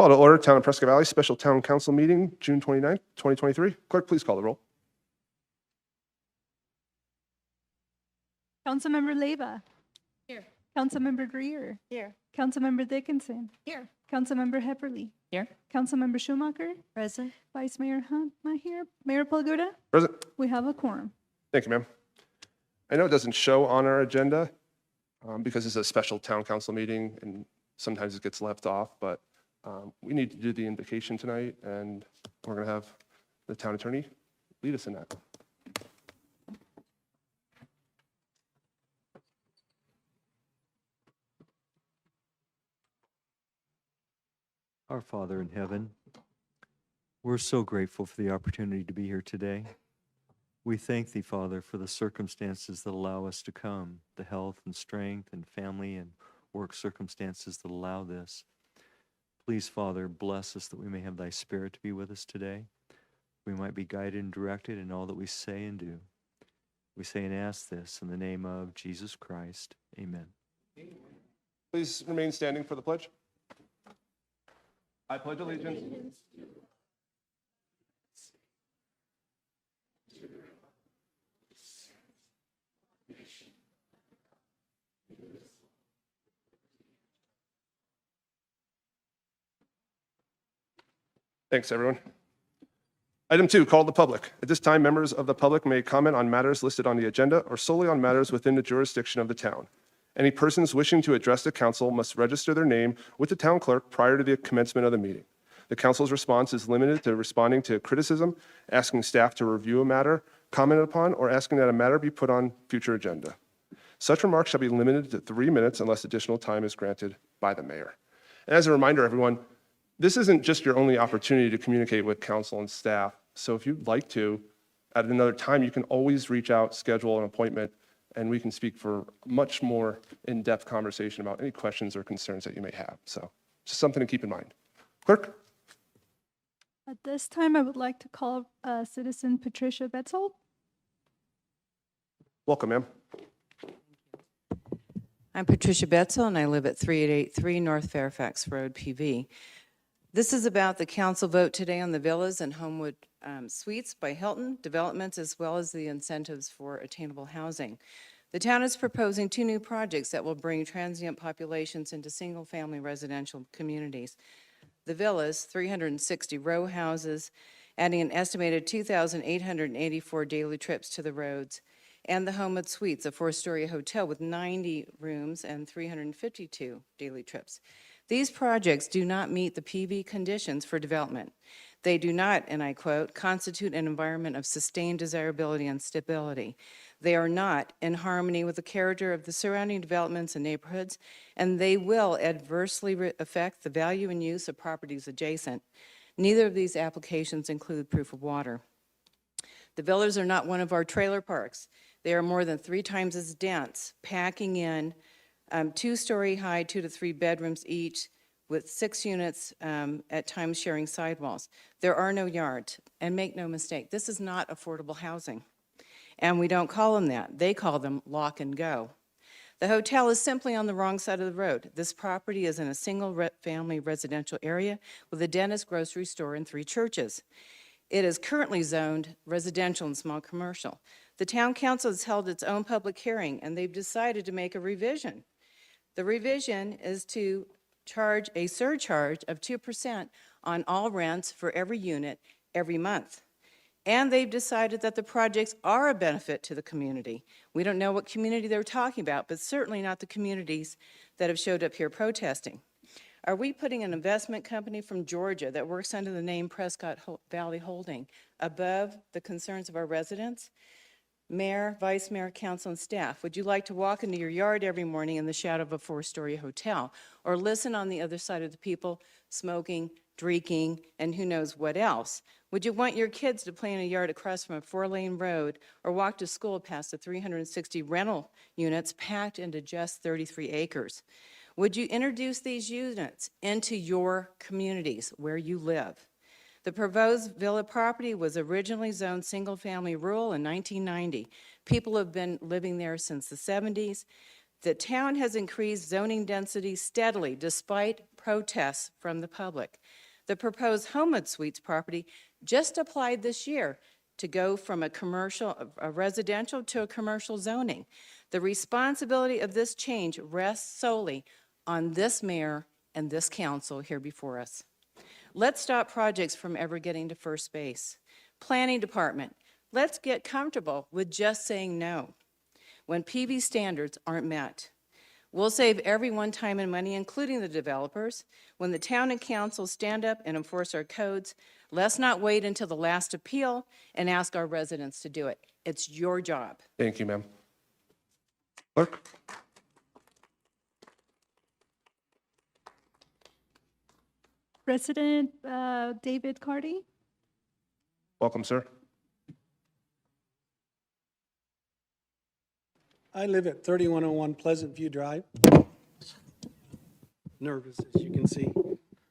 Call to order, Town of Prescott Valley Special Town Council Meeting, June 29th, 2023. Clerk, please call the roll. Councilmember Leyva. Here. Councilmember Greer. Here. Councilmember Dickinson. Here. Councilmember Hepperly. Here. Councilmember Schumacher. Present. Vice Mayor Hunt, not here. Mayor Palguda. Present. We have a quorum. Thank you, ma'am. I know it doesn't show on our agenda because it's a special town council meeting and sometimes it gets left off, but we need to do the invocation tonight, and we're going to have the town attorney lead us in that. Our Father in heaven, we're so grateful for the opportunity to be here today. We thank Thee, Father, for the circumstances that allow us to come, the health and strength and family and work circumstances that allow this. Please, Father, bless us that we may have Thy Spirit to be with us today. We might be guided and directed in all that we say and do. We say and ask this in the name of Jesus Christ. Amen. Please remain standing for the pledge. I pledge allegiance. Thanks, everyone. Item 2, call the public. At this time, members of the public may comment on matters listed on the agenda or solely on matters within the jurisdiction of the town. Any persons wishing to address the council must register their name with the town clerk prior to the commencement of the meeting. The council's response is limited to responding to criticism, asking staff to review a matter commented upon, or asking that a matter be put on future agenda. Such remarks shall be limited to 3 minutes unless additional time is granted by the mayor. And as a reminder, everyone, this isn't just your only opportunity to communicate with council and staff. So if you'd like to, at another time, you can always reach out, schedule an appointment, and we can speak for much more in-depth conversation about any questions or concerns that you may have. So just something to keep in mind. Clerk? At this time, I would like to call citizen Patricia Betzold. Welcome, ma'am. I'm Patricia Betzel, and I live at 3883 North Fairfax Road, PV. This is about the council vote today on the Villas and Homewood Suites by Hilton developments, as well as the incentives for attainable housing. The town is proposing 2 new projects that will bring transient populations into single-family residential communities. The Villas, 360 row houses, adding an estimated 2,884 daily trips to the roads, and the Homewood Suites, a 4-story hotel with 90 rooms and 352 daily trips. These projects do not meet the PV conditions for development. They do not, and I quote, constitute an environment of sustained desirability and stability. They are not in harmony with the character of the surrounding developments and neighborhoods, and they will adversely affect the value and use of properties adjacent. Neither of these applications include proof of water. The villas are not one of our trailer parks. They are more than 3 times as dense, packing in 2-story high, 2 to 3 bedrooms each, with 6 units at times sharing sidewalls. There are no yards, and make no mistake, this is not affordable housing. And we don't call them that. They call them lock and go. The hotel is simply on the wrong side of the road. This property is in a single-family residential area with a dentist, grocery store, and 3 churches. It is currently zoned residential and small commercial. The town council has held its own public hearing, and they've decided to make a revision. The revision is to charge a surcharge of 2% on all rents for every unit every month. And they've decided that the projects are a benefit to the community. We don't know what community they're talking about, but certainly not the communities that have showed up here protesting. Are we putting an investment company from Georgia that works under the name Prescott Valley Holding above the concerns of our residents? Mayor, Vice Mayor, Council, and staff, would you like to walk into your yard every morning in the shadow of a 4-story hotel, or listen on the other side of the people smoking, drinking, and who knows what else? Would you want your kids to play in a yard across from a 4-lane road, or walk to school past the 360 rental units packed into just 33 acres? Would you introduce these units into your communities where you live? The proposed villa property was originally zoned single-family rural in 1990. People have been living there since the 70s. The town has increased zoning density steadily despite protests from the public. The proposed Homewood Suites property just applied this year to go from a residential to a commercial zoning. The responsibility of this change rests solely on this mayor and this council here before us. Let's stop projects from ever getting to first base. Planning department, let's get comfortable with just saying no when PV standards aren't met. We'll save everyone time and money, including the developers. When the town and council stand up and enforce our codes, let's not wait until the last appeal and ask our residents to do it. It's your job. Thank you, ma'am. Clerk? Resident David Cardy. Welcome, sir. I live at 3101 Pleasant View Drive. Nervous, as you can see.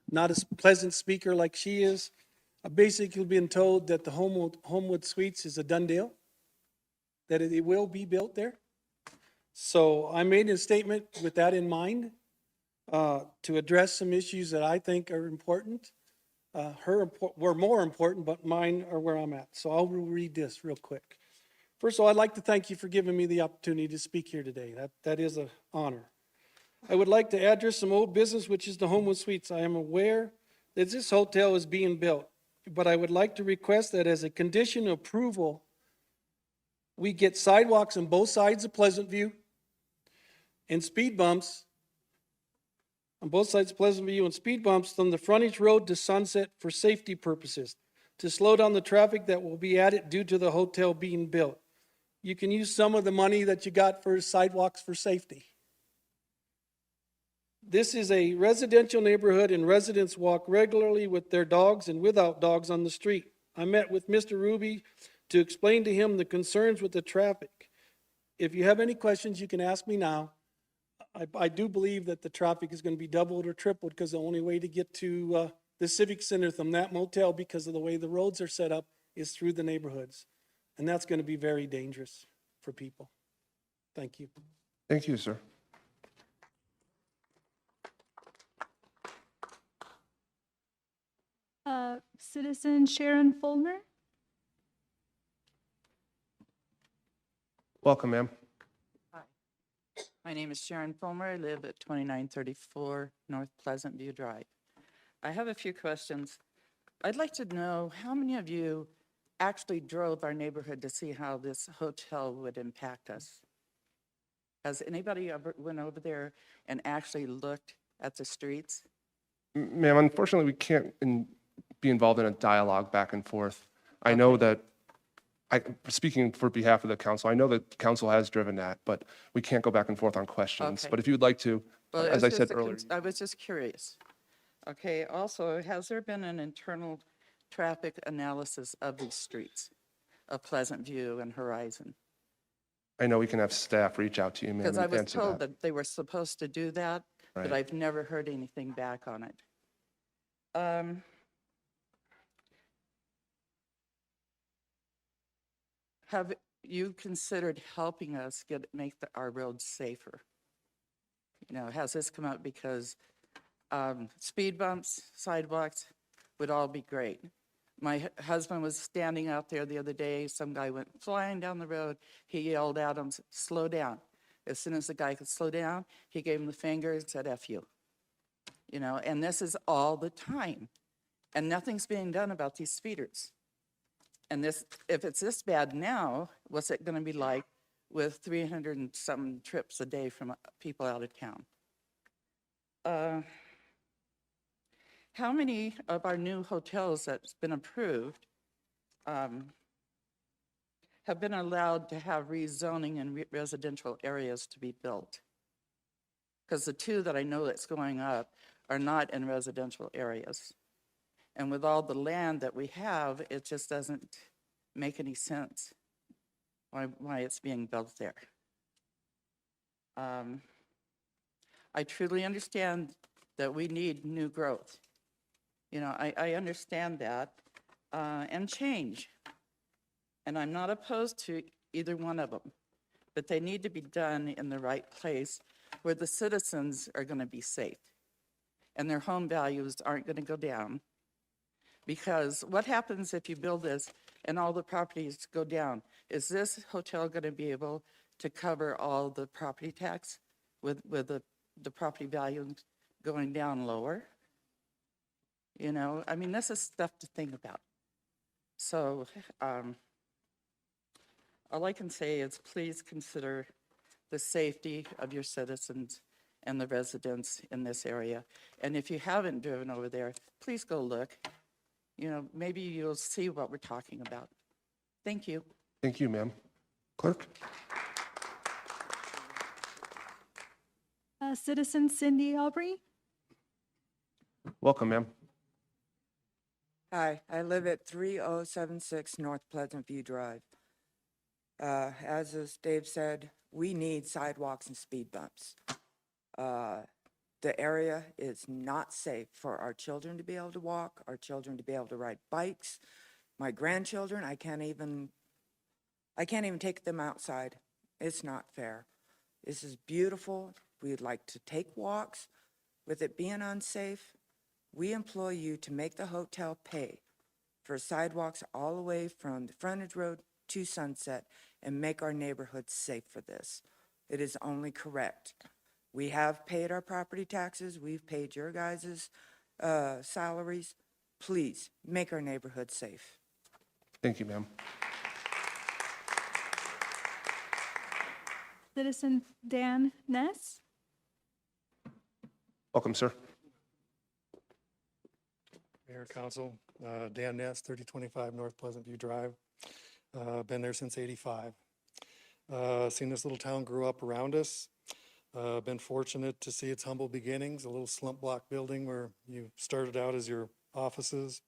Not a pleasant speaker like she is. I've basically been told that the Homewood Suites is a done deal, that it will be built there. So I made a statement with that in mind to address some issues that I think are important. Were more important, but mine are where I'm at. So I'll read this real quick. First of all, I'd like to thank you for giving me the opportunity to speak here today. That is an honor. I would like to address some old business, which is the Homewood Suites. I am aware that this hotel is being built, but I would like to request that as a condition of approval, we get sidewalks on both sides of Pleasant View and speed bumps on both sides of Pleasant View and speed bumps from the frontage road to Sunset for safety purposes, to slow down the traffic that will be added due to the hotel being built. You can use some of the money that you got for sidewalks for safety. This is a residential neighborhood and residents walk regularly with their dogs and without dogs on the street. I met with Mr. Ruby to explain to him the concerns with the traffic. If you have any questions, you can ask me now. I do believe that the traffic is going to be doubled or tripled because the only way to get to the Civic Center from that motel, because of the way the roads are set up, is through the neighborhoods. And that's going to be very dangerous for people. Thank you. Thank you, sir. Citizen Sharon Fulmer. Welcome, ma'am. My name is Sharon Fulmer. I live at 2934 North Pleasant View Drive. I have a few questions. I'd like to know how many of you actually drove our neighborhood to see how this hotel would impact us? Has anybody ever went over there and actually looked at the streets? Ma'am, unfortunately, we can't be involved in a dialogue back and forth. I know that, speaking for behalf of the council, I know that council has driven that, but we can't go back and forth on questions. Okay. But if you'd like to, Well, as it's I just said a earlier. I was just curious. Okay, also, has there been an internal traffic analysis of these streets, of Pleasant View and Horizon? I know we can have staff reach out to you, ma'am, Because I and was answer told that. that they were supposed to do that, but Right. I've never heard anything back on it. Have you considered helping us make our roads safer? You know, has this come up? Because speed bumps, sidewalks would all be great. My husband was standing out there the other day. Some guy went flying down the road. He yelled at him, slow down. As soon as the guy could slow down, he gave him the finger and said, F you. You know, and this is all the time. And nothing's being done about these speeders. And this, if it's this bad now, what's it going to be like with 300 and some trips a day from people out of town? How many of our new hotels that's been approved have been allowed to have rezoning in residential areas to be built? Because the two that I know that's going up are not in residential areas. And with all the land that we have, it just doesn't make any sense why it's being built there. I truly understand that we need new growth. You know, I understand that, and change. And I'm not opposed to either one of them. but they need to be done in the right place where the citizens are going to be safe and their home values aren't going to go down. Because what happens if you build this and all the properties go down? Is this hotel going to be able to cover all the property tax with the property value going down lower? You know, I mean, this is stuff to think about. So all I can say is please consider the safety of your citizens and the residents in this area. And if you haven't driven over there, please go look. You know, maybe you'll see what we're talking about. Thank you. Thank you, ma'am. Clerk? Citizen Cindy Aubrey. Welcome, ma'am. Hi, I live at 3076 North Pleasant View Drive. As Dave said, we need sidewalks and speed bumps. The area is not safe for our children to be able to walk, our children to be able to ride bikes. My grandchildren, I can't even take them outside. It's not fair. This is beautiful. We'd like to take walks. With it being unsafe, we implore you to make the hotel pay for sidewalks all the way from the frontage road to Sunset and make our neighborhoods safe for this. It is only correct. We have paid our property taxes. We've paid your guys' salaries. Please, make our neighborhood safe. Thank you, ma'am. Citizen Dan Ness. Welcome, sir. Mayor, Council, Dan Ness, 3025 North Pleasant View Drive. Been there since '85. Seen this little town grow up around us. Been fortunate to see its humble beginnings, a little slump block building where you started out as your offices,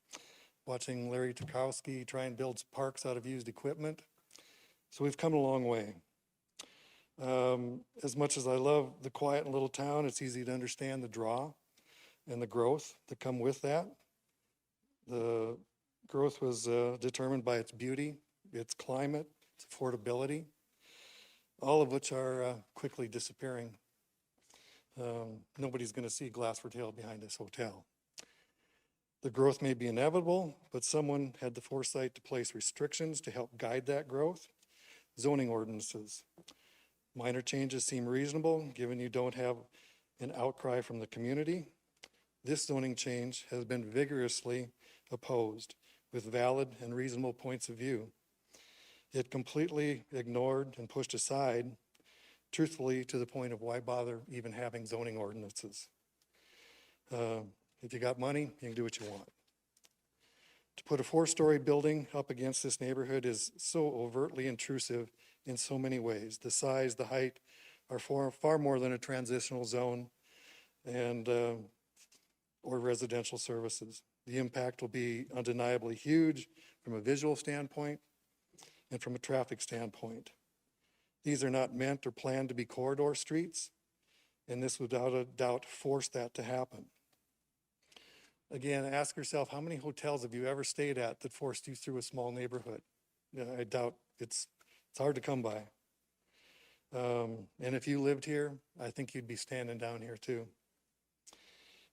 watching Larry Tukowski try and build parks out of used equipment. So we've come a long way. As much as I love the quiet little town, it's easy to understand the draw and the growth that come with that. The growth was determined by its beauty, its climate, its affordability, all of which are quickly disappearing. Nobody's going to see Glassford Hill behind this hotel. The growth may be inevitable, but someone had the foresight to place restrictions to help guide that growth. Zoning ordinances. Minor changes seem reasonable, given you don't have an outcry from the community. This zoning change has been vigorously opposed with valid and reasonable points of view. It completely ignored and pushed aside, truthfully, to the point of why bother even having zoning ordinances. If you got money, you can do what you want. To put a 4-story building up against this neighborhood is so overtly intrusive in so many ways. The size, the height are far more than a transitional zone and or residential services. The impact will be undeniably huge from a visual standpoint and from a traffic standpoint. These are not meant or planned to be corridor streets, and this without a doubt force that to happen. Again, ask yourself, how many hotels have you ever stayed at that forced you through a small neighborhood? I doubt it's hard to come by. And if you lived here, I think you'd be standing down here too.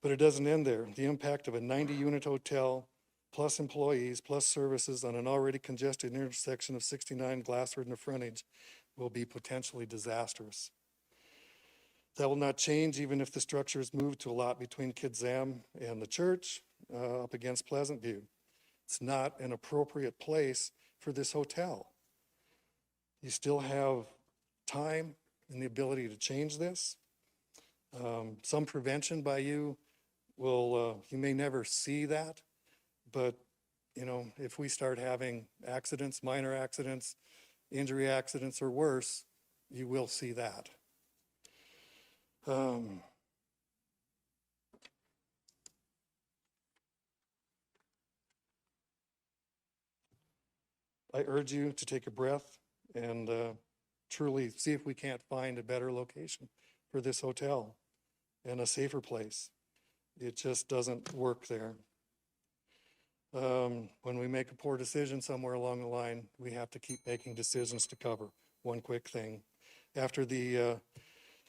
But it doesn't end there. The impact of a 90-unit hotel, plus employees, plus services on an already congested intersection of 69 Glassford and the frontage will be potentially disastrous. That will not change even if the structure is moved to a lot between Kidzam and the church up against Pleasant View. It's not an appropriate place for this hotel. You still have time and the ability to change this. Some prevention by you will, you may never see that, but you know, if we start having accidents, minor accidents, injury accidents or worse, you will see that. I urge you to take a breath and truly see if we can't find a better location for this hotel and a safer place. It just doesn't work there. When we make a poor decision somewhere along the line, we have to keep making decisions to cover. One quick thing. After the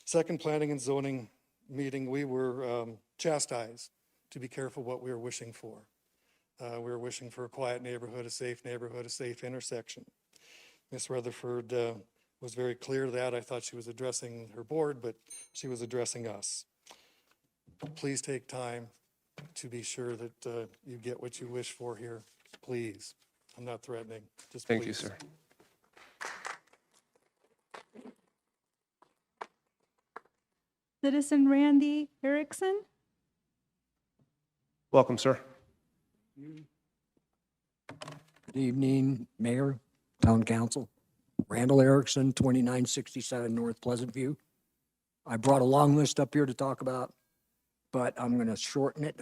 second planning and zoning meeting, we were chastised to be careful what we were wishing for. We were wishing for a quiet neighborhood, a safe intersection. Ms. Rutherford was very clear to that. I thought she was addressing her board, but she was addressing us. Please take time to be sure that you get what you wish for here, please. I'm not threatening, just please. Thank you, sir. Citizen Randy Erickson. Welcome, sir. Good evening, Mayor, Town Council. Randall Erickson, 2967 North Pleasant View. I brought a long list up here to talk about, but I'm going to shorten it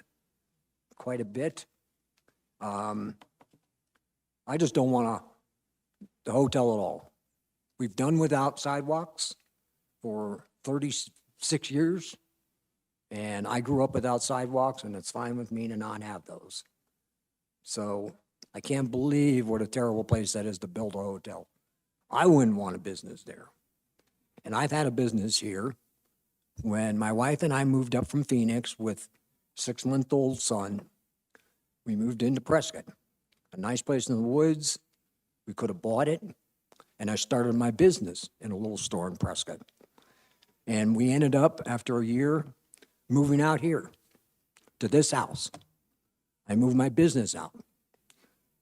quite a bit. I just don't want the hotel at all. We've done without sidewalks for 36 years, and I grew up without sidewalks, and it's fine with me to not have those. So I can't believe what a terrible place that is to build a hotel. I wouldn't want a business there. And I've had a business here when my wife and I moved up from Phoenix with 6-month-old son. We moved into Prescott, a nice place in the woods. We could have bought it. And I started my business in a little store in Prescott. And we ended up, after a year, moving out here to this house. I moved my business out.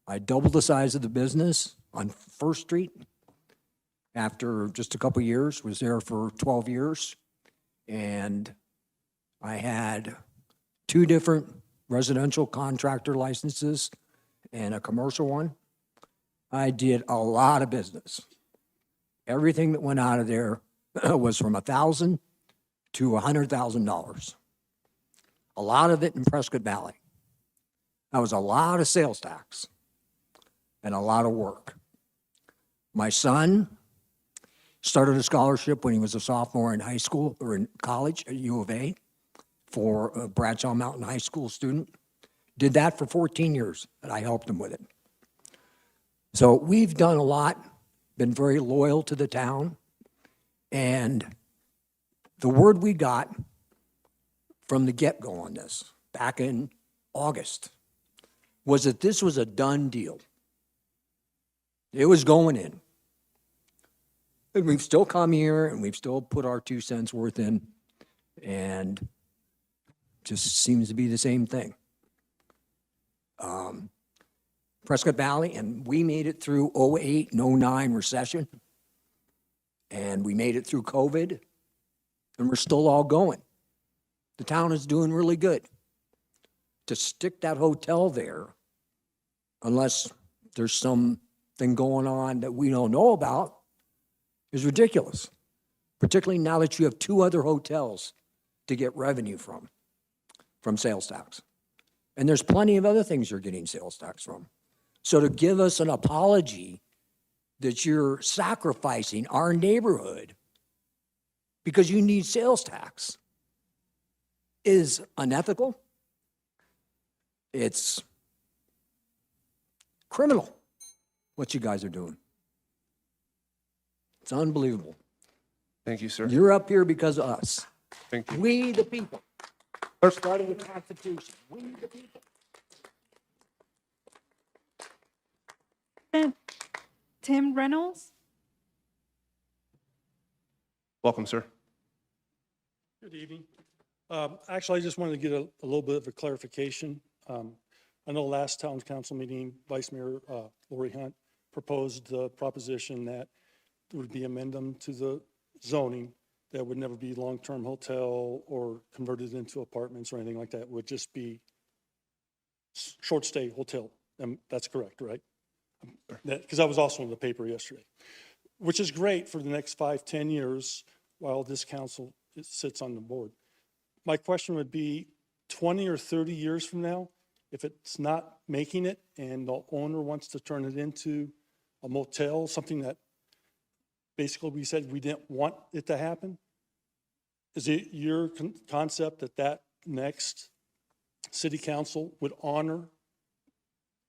I doubled the size of the business on First Street. After just a couple years, was there for 12 years. And I had 2 different residential contractor licenses and a commercial one. I did a lot of business. Everything that went out of there was from $1,000 to $100,000. A lot of it in Prescott Valley. That was a lot of sales tax and a lot of work. My son started a scholarship when he was a sophomore in high school or in college at U of A for a Bradshaw Mountain High School student. Did that for 14 years, and I helped him with it. So we've done a lot, been very loyal to the town, and the word we got from the get-go on this, back in August, was that this was a done deal. It was going in. And we've still come here and we've still put our 2 cents worth in, and just seems to be the same thing. Prescott Valley, and we made it through 08 and 09 recession, and we made it through COVID, and we're still all going. The town is doing really good. To stick that hotel there, unless there's something going on that we don't know about, is ridiculous, particularly now that you have 2 other hotels to get revenue from sales tax. And there's plenty of other things you're getting sales tax from. So to give us an apology that you're sacrificing our neighborhood because you need sales tax is unethical. It's criminal what you guys are doing. It's unbelievable. Thank you, sir. You're up here because of us. Thank you. We the people. Sir. Starting the Constitution. We the people. And Tim Reynolds. Welcome, sir. Good evening. Actually, I just wanted to get a little bit of a clarification. I know last town council meeting, Vice Mayor Lori Hunt proposed the proposition that there would be amendment to the zoning that would never be long-term hotel or converted into apartments or anything like that. It would just be short-stay hotel. That's correct, right? Because I was also in the paper yesterday, which is great for the next 5-10 years while this council sits on the board. My question would be 20 or 30 years from now, if it's not making it and the owner wants to turn it into a motel, something that basically we said we didn't want it to happen, is it your concept that that next city council would honor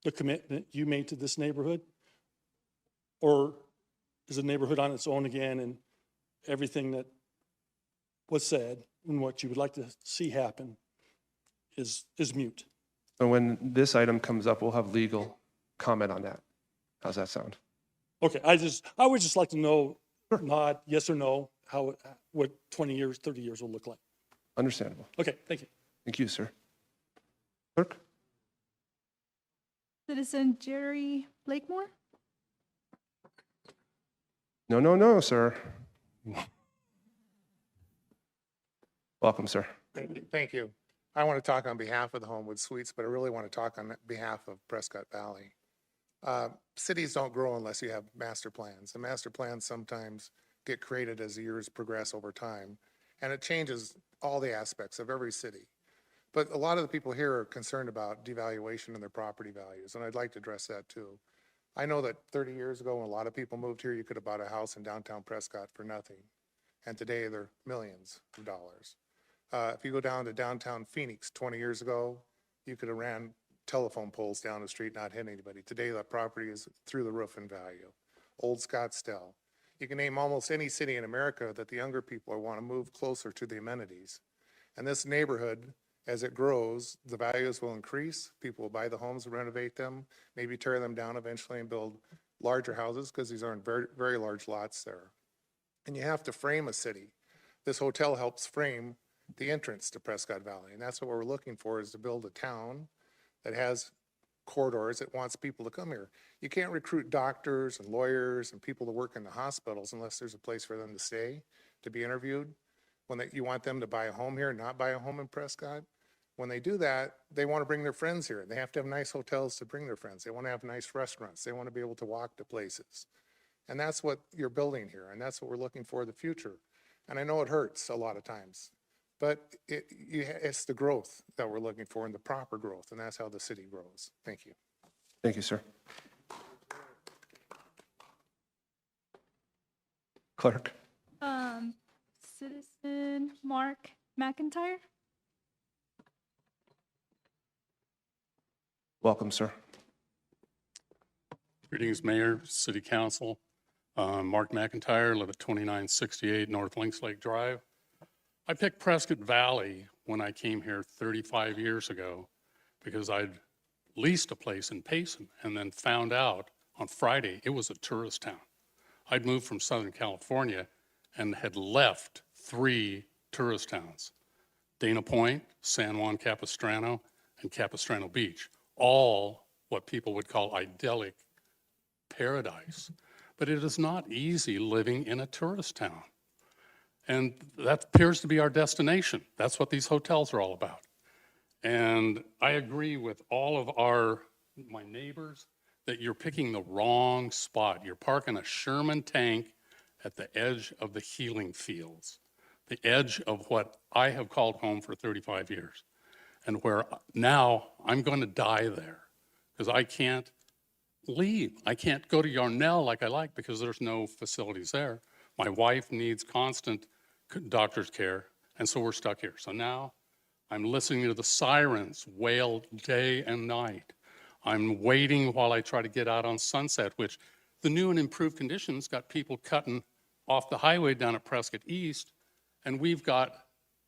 the commitment you made to this neighborhood? Or is the neighborhood on its own again and everything that was said and what you would like to see happen is mute. And when this item comes up, we'll have legal comment on that. How's that sound? Okay, I would just like to know, nod, yes or no, what 20 years, 30 years will look like. Understandable. Okay, thank you. Thank you, sir. Clerk? Citizen Jerry Blakemore? No, no, no, sir. Welcome, sir. Thank you. I want to talk on behalf of the Homewood Suites, but I really want to talk on behalf of Prescott Valley. Cities don't grow unless you have master plans. The master plans sometimes get created as the years progress over time, and it changes all the aspects of every city. But a lot of the people here are concerned about devaluation in their property values, and I'd like to address that too. I know that 30 years ago, when a lot of people moved here, you could have bought a house in downtown Prescott for nothing. And today they're millions of dollars. If you go down to downtown Phoenix 20 years ago, you could have ran telephone poles down the street, not hit anybody. Today that property is through the roof in value. Old Scottsdale. You can name almost any city in America that the younger people want to move closer to the amenities. And this neighborhood, as it grows, the values will increase. People will buy the homes, renovate them, maybe tear them down eventually and build larger houses because these aren't very, very large lots there. And you have to frame a city. This hotel helps frame the entrance to Prescott Valley. And that's what we're looking for, is to build a town that has corridors that wants people to come here. You can't recruit doctors and lawyers and people to work in the hospitals unless there's a place for them to stay, to be interviewed. When you want them to buy a home here, not buy a home in Prescott. When they do that, they want to bring their friends here. They have to have nice hotels to bring their friends. They want to have nice restaurants. They want to be able to walk to places. And that's what you're building here, and that's what we're looking for in the future. And I know it hurts a lot of times, but it's the growth that we're looking for, and the proper growth, and that's how the city grows. Thank you. Thank you, sir. Clerk? Citizen Mark McIntyre? Welcome, sir. Greetings, Mayor, City Council. Mark McIntyre, live at 2968 North Lynx Lake Drive. I picked Prescott Valley when I came here 35 years ago because I'd leased a place in Payson and then found out on Friday it was a tourist town. I'd moved from Southern California and had left 3 tourist towns: Dana Point, San Juan Capistrano, and Capistrano Beach. All what people would call idyllic paradise. But it is not easy living in a tourist town. And that appears to be our destination. That's what these hotels are all about. And I agree with all of my neighbors that you're picking the wrong spot. You're parking a Sherman tank at the edge of the healing fields, the edge of what I have called home for 35 years. And where now I'm going to die there because I can't leave. I can't go to Yarnell like I like because there's no facilities there. My wife needs constant doctor's care, and so we're stuck here. So now I'm listening to the sirens wail day and night. I'm waiting while I try to get out on Sunset, which the new and improved conditions got people cutting off the highway down at Prescott East, and we've got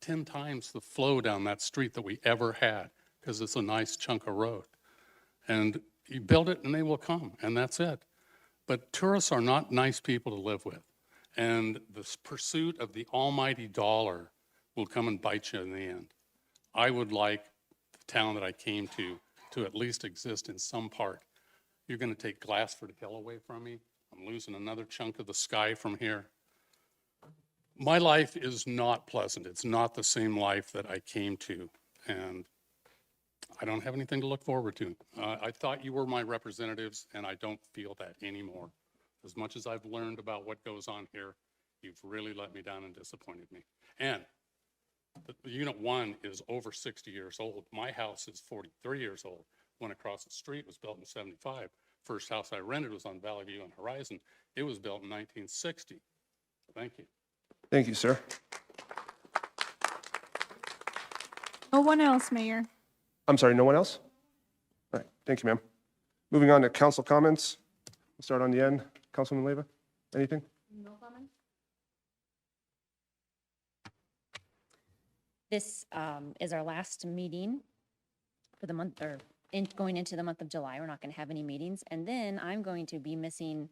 10 times the flow down that street that we ever had because it's a nice chunk of road. And you build it and they will come, and that's it. But tourists are not nice people to live with. And this pursuit of the almighty dollar will come and bite you in the end. I would like the town that I came to at least exist in some part. You're going to take Glassford Hill away from me. I'm losing another chunk of the sky from here. My life is not pleasant. It's not the same life that I came to. And I don't have anything to look forward to. I thought you were my representatives, and I don't feel that anymore. As much as I've learned about what goes on here, you've really let me down and disappointed me. And the Unit 1 is over 60 years old. My house is 43 years old. One across the street was built in 75. First house I rented was on Valley View and Horizon. It was built in 1960. Thank you. Thank you, sir. No one else, Mayor. I'm sorry, no one else? All right, thank you, ma'am. Moving on to council comments. We'll start on the end. Councilman Leyva, anything? No comments? This is our last meeting for the month, or going into the month of July. We're not going to have any meetings. And then I'm going to be missing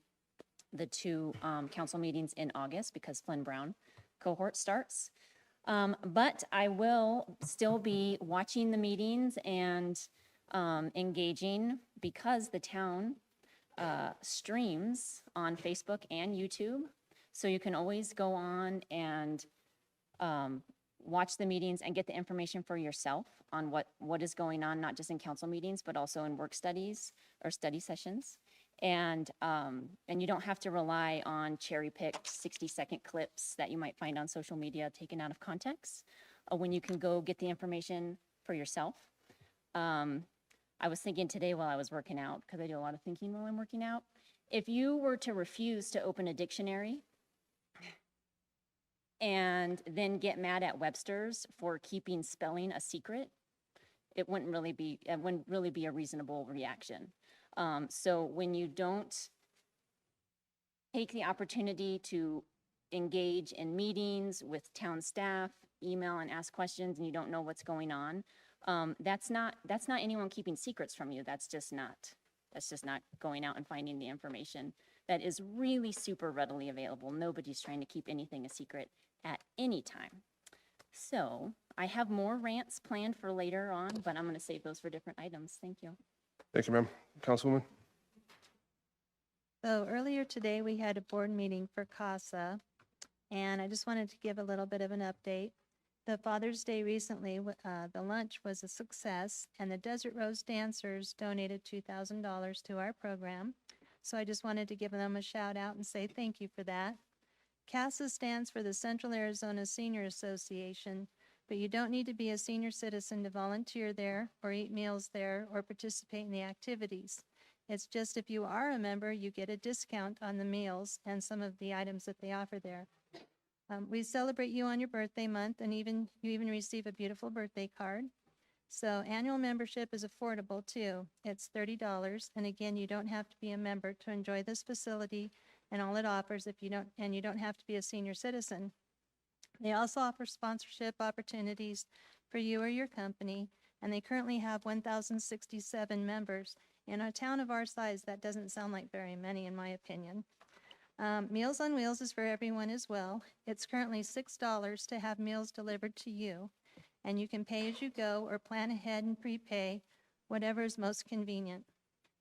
the two council meetings in August because Flynn Brown cohort starts. But I will still be watching the meetings and engaging because the town streams on Facebook and YouTube. So you can always go on and watch the meetings and get the information for yourself on what is going on, not just in council meetings, but also in work studies or study sessions. And you don't have to rely on cherry-picked 60-second clips that you might find on social media taken out of context when you can go get the information for yourself. I was thinking today while I was working out, because I do a lot of thinking while I'm working out, if you were to refuse to open a dictionary and then get mad at Webster's for keeping spelling a secret, it wouldn't really be a reasonable reaction. So when you don't take the opportunity to engage in meetings with town staff, email and ask questions, and you don't know what's going on, that's not anyone keeping secrets from you. That's just not going out and finding the information that is really super readily available. Nobody's trying to keep anything a secret at any time. So I have more rants planned for later on, but I'm going to save those for different items. Thank you. Thank you, ma'am. Councilwoman? So earlier today, we had a board meeting for CASA, and I just wanted to give a little bit of an update. The Father's Day recently, the lunch was a success, and the Desert Rose Dancers donated $2,000 to our program. So I just wanted to give them a shout out and say thank you for that. CASA stands for the Central Arizona Senior Association, but you don't need to be a senior citizen to volunteer there or eat meals there or participate in the activities. It's just if you are a member, you get a discount on the meals and some of the items that they offer there. We celebrate you on your birthday month, and you even receive a beautiful birthday card. So annual membership is affordable too. It's $30, and again, you don't have to be a member to enjoy this facility and all it offers you don't have to be a senior citizen. They also offer sponsorship opportunities for you or your company, and they currently have 1,067 members. In a town of our size, that doesn't sound like very many, in my opinion. Meals on Wheels is for everyone as well. It's currently $6 to have meals delivered to you, and you can pay as you go or plan ahead and prepay, whatever is most convenient.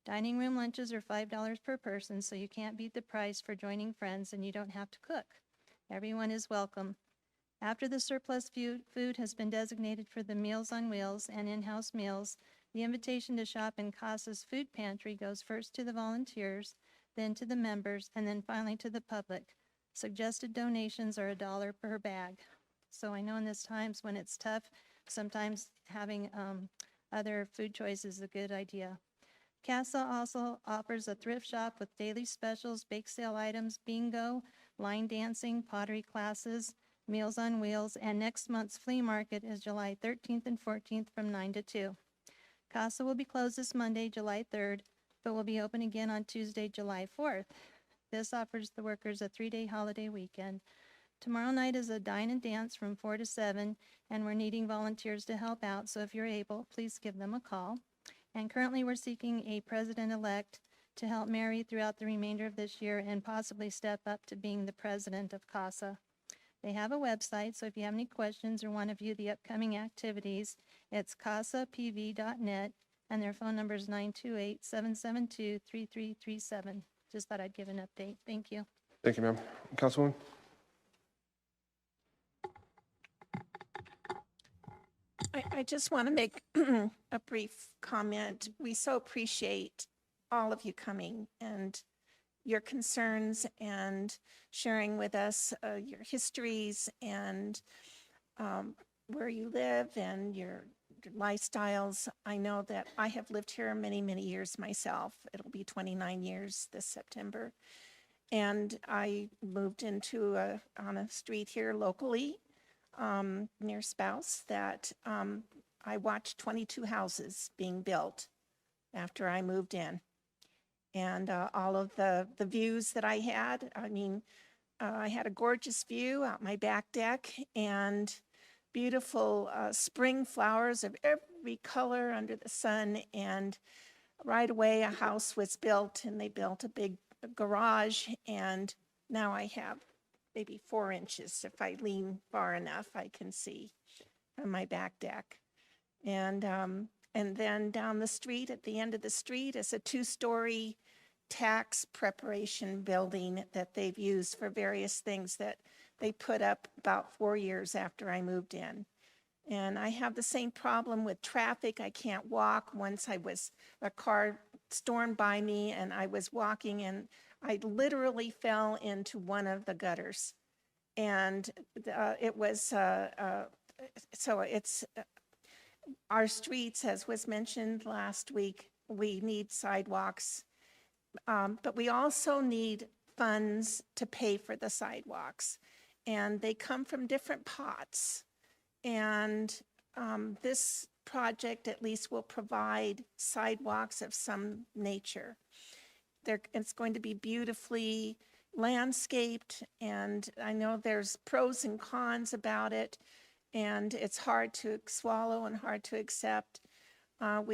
Dining room lunches are $5 per person, so you can't beat the price for joining friends, and you don't have to cook. Everyone is welcome. After the surplus food has been designated for the Meals on Wheels and in-house meals, the invitation to shop in CASA's food pantry goes first to the volunteers, then to the members, and then finally to the public. Suggested donations are $1 per bag. So I know in these times when it's tough, sometimes having other food choices is a good idea. CASA also offers a thrift shop with daily specials, bake sale items, bingo, line dancing, pottery classes, Meals on Wheels, and next month's flea market is July 13th and 14th from 9 to 2. CASA will be closed this Monday, July 3rd, but will be open again on Tuesday, July 4th. This offers the workers a 3-day holiday weekend. Tomorrow night is a dine and dance from 4 to 7, and we're needing volunteers to help out, so if you're able, please give them a call. And currently we're seeking a president-elect to help Mary throughout the remainder of this year and possibly step up to being the president of CASA. They have a website, so if you have any questions or want to view the upcoming activities, it's casapv.net, and their phone number is 928-772-3337. Just thought I'd give an update. Thank you. Thank you, ma'am. Councilwoman? I just want to make a brief comment. We so appreciate all of you coming and your concerns and sharing with us your histories and where you live and your lifestyles. I know that I have lived here many, many years myself. It'll be 29 years this September. And I moved into on a street here locally near Spouse that I watched 22 houses being built after I moved in. And all of the views that I had, I mean, I had a gorgeous view out my back deck, and beautiful spring flowers of every color under the sun. And right away, a house was built, and they built a big garage. And now I have maybe 4 inches. If I lean far enough, I can see from my back deck. And then down the street, at the end of the street, is a 2-story tax preparation building that they've used for various things that they put up about 4 years after I moved in. And I have the same problem with traffic. I can't walk. Once a car stormed by me and I was walking and I literally fell into one of the gutters. And it was, so it's, our streets, as was mentioned last week, we need sidewalks. But we also need funds to pay for the sidewalks. And they come from different pots. And this project at least will provide sidewalks of some nature. It's going to be beautifully landscaped, and I know there's pros and cons about it, and it's hard to swallow and hard to accept. I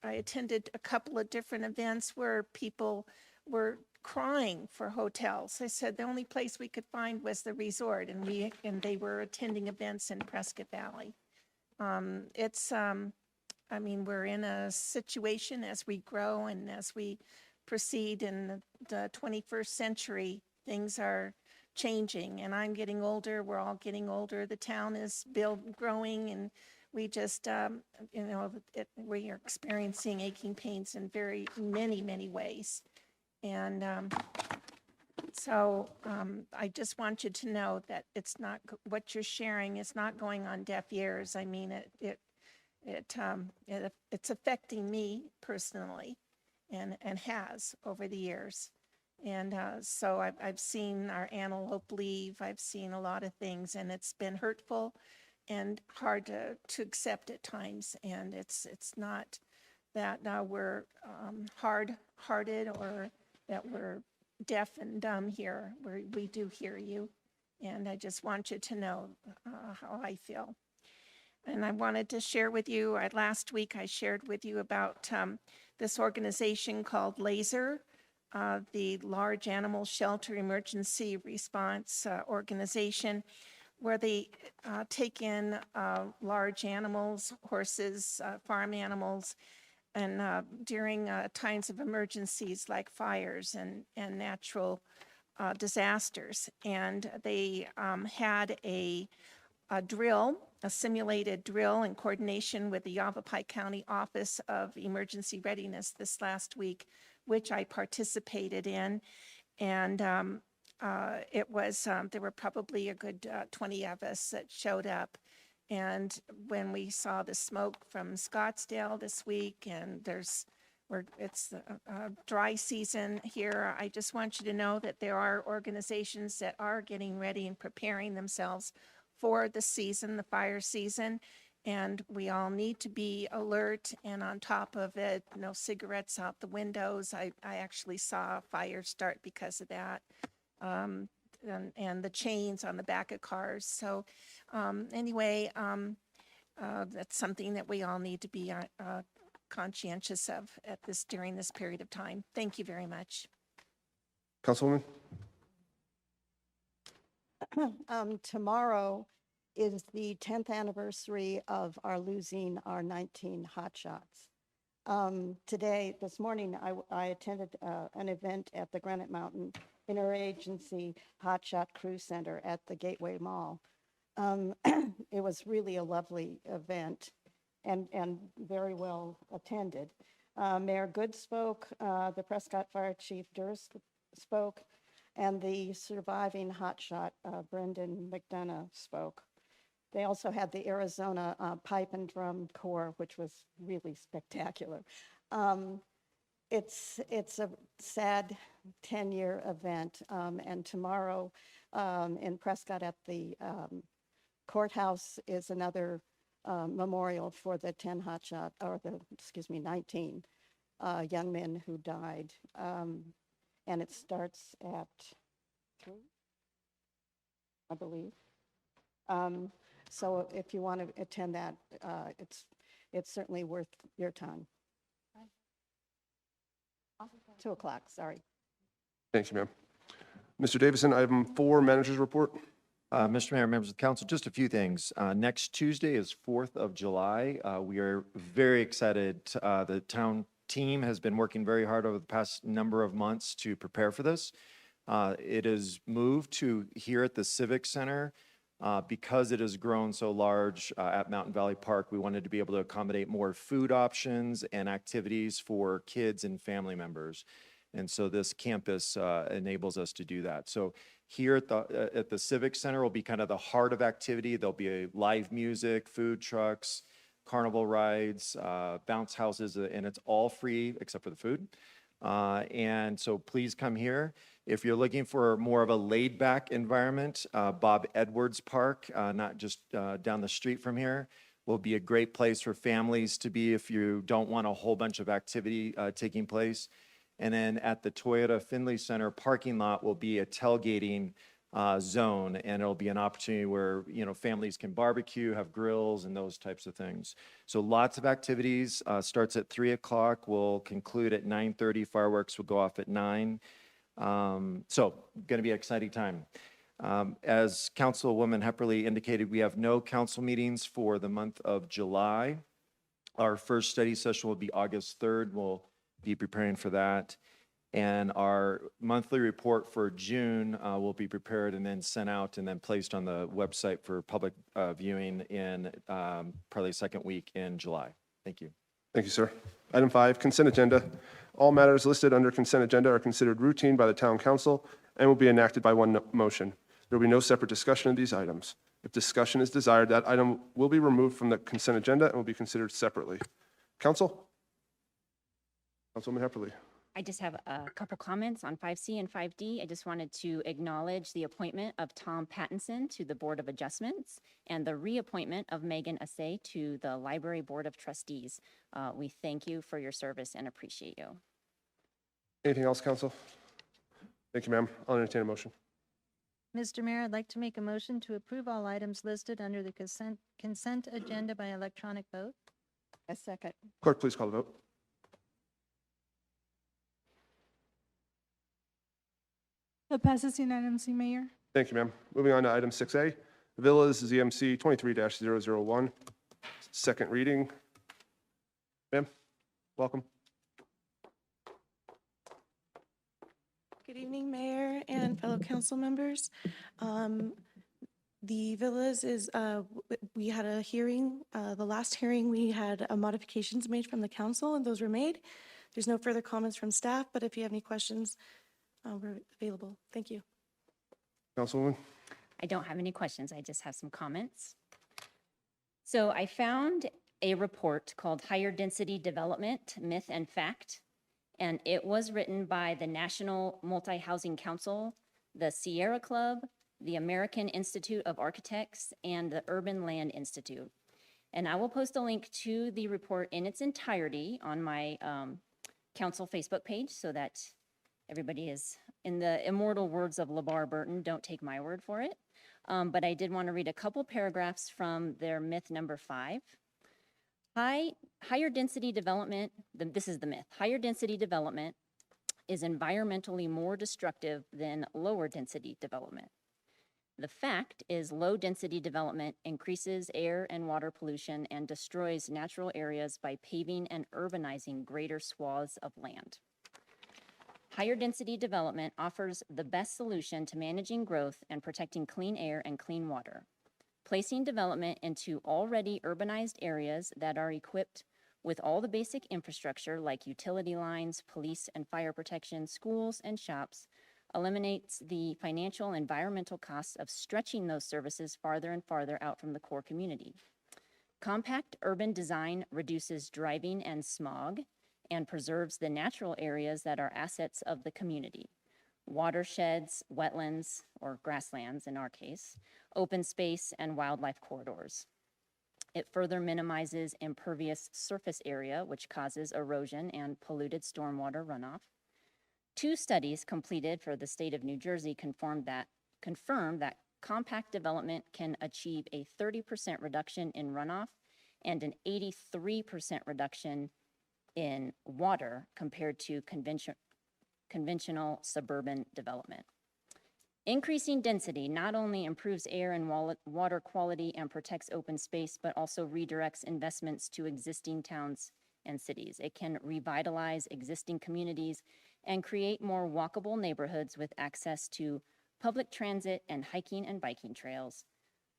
attended a couple of different events where people were crying for hotels. I said the only place we could find was the resort, and they were attending events in Prescott Valley. I mean, we're in a situation as we grow and as we proceed in the 21st century, things are changing, and I'm getting older. We're all getting older. The town is growing, and we just, we are experiencing aching pains in many ways. And so I just want you to know that it's not, what you're sharing is not going on deaf ears. I mean, it's affecting me personally and has over the years. And so I've seen our antelope leave. I've seen a lot of things, and it's been hurtful and hard to accept at times. And it's not that we're hard-hearted or that we're deaf and dumb here. We do hear you, and I just want you to know how I feel. And I wanted to share with you, last week I shared with you about this organization called LASER, the Large Animal Shelter Emergency Response Organization, where they take in large animals, horses, farm animals, and during times of emergencies like fires and natural disasters. And they had a drill, a simulated drill in coordination with the Yavapai County Office of Emergency Readiness this last week, which I participated in. And it was, there were probably a good 20 of us that showed up. And when we saw the smoke from Scottsdale this week, and it's a dry season here, I just want you to know that there are organizations that are getting ready and preparing themselves for the season, the fire season, and we all need to be alert and on top of it. No cigarettes out the windows. I actually saw a fire start because of that, and the chains on the back of cars. So anyway, that's something that we all need to be conscientious of during this period of time. Thank you very much. Councilwoman? Tomorrow is the 10th anniversary of our losing our 19 hotshots. This morning, I attended an event at the Granite Mountain Interagency Hotshot Crew Center at the Gateway Mall. It was really a lovely event and very well attended. Mayor Good spoke, the Prescott Fire Chief Durst spoke, and the surviving hotshot, Brendan McDonough, spoke. They also had the Arizona Pipe and Drum Corps, which was really spectacular. It's a sad 10-year event, and tomorrow in Prescott at the courthouse is another memorial for the 19 young men who died. And it starts at 3, I believe. So if you want to attend that, it's certainly worth your time. 2 o'clock, sorry. Thank you, ma'am. Mr. Davison, item 4, manager's report. Mr. Mayor, members of the council, just a few things. Next Tuesday is 4th of July. We are very excited. The town team has been working very hard over the past number of months to prepare for this. It is moved to here at the Civic Center because it has grown so large at Mountain Valley Park. We wanted to be able to accommodate more food options and activities for kids and family members. And so this campus enables us to do that. So here at the Civic Center will be kind of the heart of activity. There'll be a live music, food trucks, carnival rides, bounce houses, and it's all free except for the food. And so please come here. If you're looking for more of a laid-back environment, Bob Edwards Park, not just down the street from here, will be a great place for families to be if you don't want a whole bunch of activity taking place. And then at the Toyota Finley Center parking lot will be a tailgating zone, and it'll be an opportunity where, you know, families can barbecue, have grills, and those types of things. So lots of activities. Starts at 3 o'clock. Will conclude at 9:30. Fireworks will go off at 9. So going to be an exciting time. As Councilwoman Hepperly indicated, we have no council meetings for the month of July. Our first study session will be August 3rd. We'll be preparing for that. And our monthly report for June will be prepared and then sent out and then placed on the website for public viewing in probably second week in July. Thank you. Thank you, sir. Item 5, consent agenda. All matters listed under consent agenda are considered routine by the town council and will be enacted by one motion. There will be no separate discussion of these items. If discussion is desired, that item will be removed from the consent agenda and will be considered separately. Council? Councilwoman Hepperly. I just have a couple comments on 5C and 5D. I just wanted to acknowledge the appointment of Tom Pattinson to the Board of Adjustments and the reappointment of Megan Assay to the Library Board of Trustees. We thank you for your service and appreciate you. Anything else, council? Thank you, ma'am. I'll entertain a motion. Mr. Mayor, I'd like to make a motion to approve all items listed under the consent agenda by electronic vote. A second. Clerk, please call the vote. That passes unanimously, Mayor. Thank you, ma'am. Moving on to item 6A, Villas ZMC 23-001, second reading. Ma'am, welcome. Good evening, Mayor and fellow council members. The Villas is, we had a hearing, the last hearing, we had modifications made from the council and those were made. There's no further comments from staff, but if you have any questions, we're available. Thank you. Councilwoman. I don't have any questions. I just have some comments. So I found a report called Higher Density Development, Myth and Fact, and it was written by the National Multi-Housing Council, the Sierra Club, the American Institute of Architects, and the Urban Land Institute. And I will post a link to the report in its entirety on my council Facebook page so that everybody is, in the immortal words of LeVar Burton, don't take my word for it. But I did want to read a couple paragraphs from their myth number 5. Higher density development, this is the myth, higher density development is environmentally more destructive than lower density development. The fact is low density development increases air and water pollution and destroys natural areas by paving and urbanizing greater swaths of land. Higher density development offers the best solution to managing growth and protecting clean air and clean water. Placing development into already urbanized areas that are equipped with all the basic infrastructure like utility lines, police and fire protection, schools, and shops eliminates the financial and environmental costs of stretching those services farther and farther out from the core community. Compact urban design reduces driving and smog and preserves the natural areas that are assets of the community. Watersheds, wetlands, or grasslands in our case, open space, and wildlife corridors. It further minimizes impervious surface area, which causes erosion and polluted stormwater runoff. 2 studies completed for the state of New Jersey confirmed that compact development can achieve a 30% reduction in runoff and an 83% reduction in water compared to conventional suburban development. Increasing density not only improves air and water quality and protects open space, but also redirects investments to existing towns and cities. It can revitalize existing communities and create more walkable neighborhoods with access to public transit and hiking and biking trails.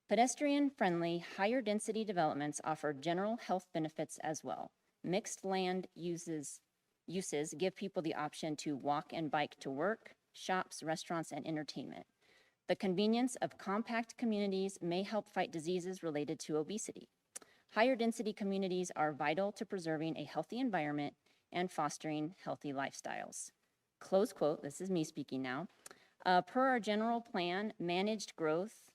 Pedestrian-friendly, higher-density developments offer general health benefits as well. Mixed land uses give people the option to walk and bike to work, shops, restaurants, and entertainment. The convenience of compact communities may help fight diseases related to obesity. Higher density communities are vital to preserving a healthy environment and fostering healthy lifestyles. Close quote, this is me speaking now. Per our general plan, managed growth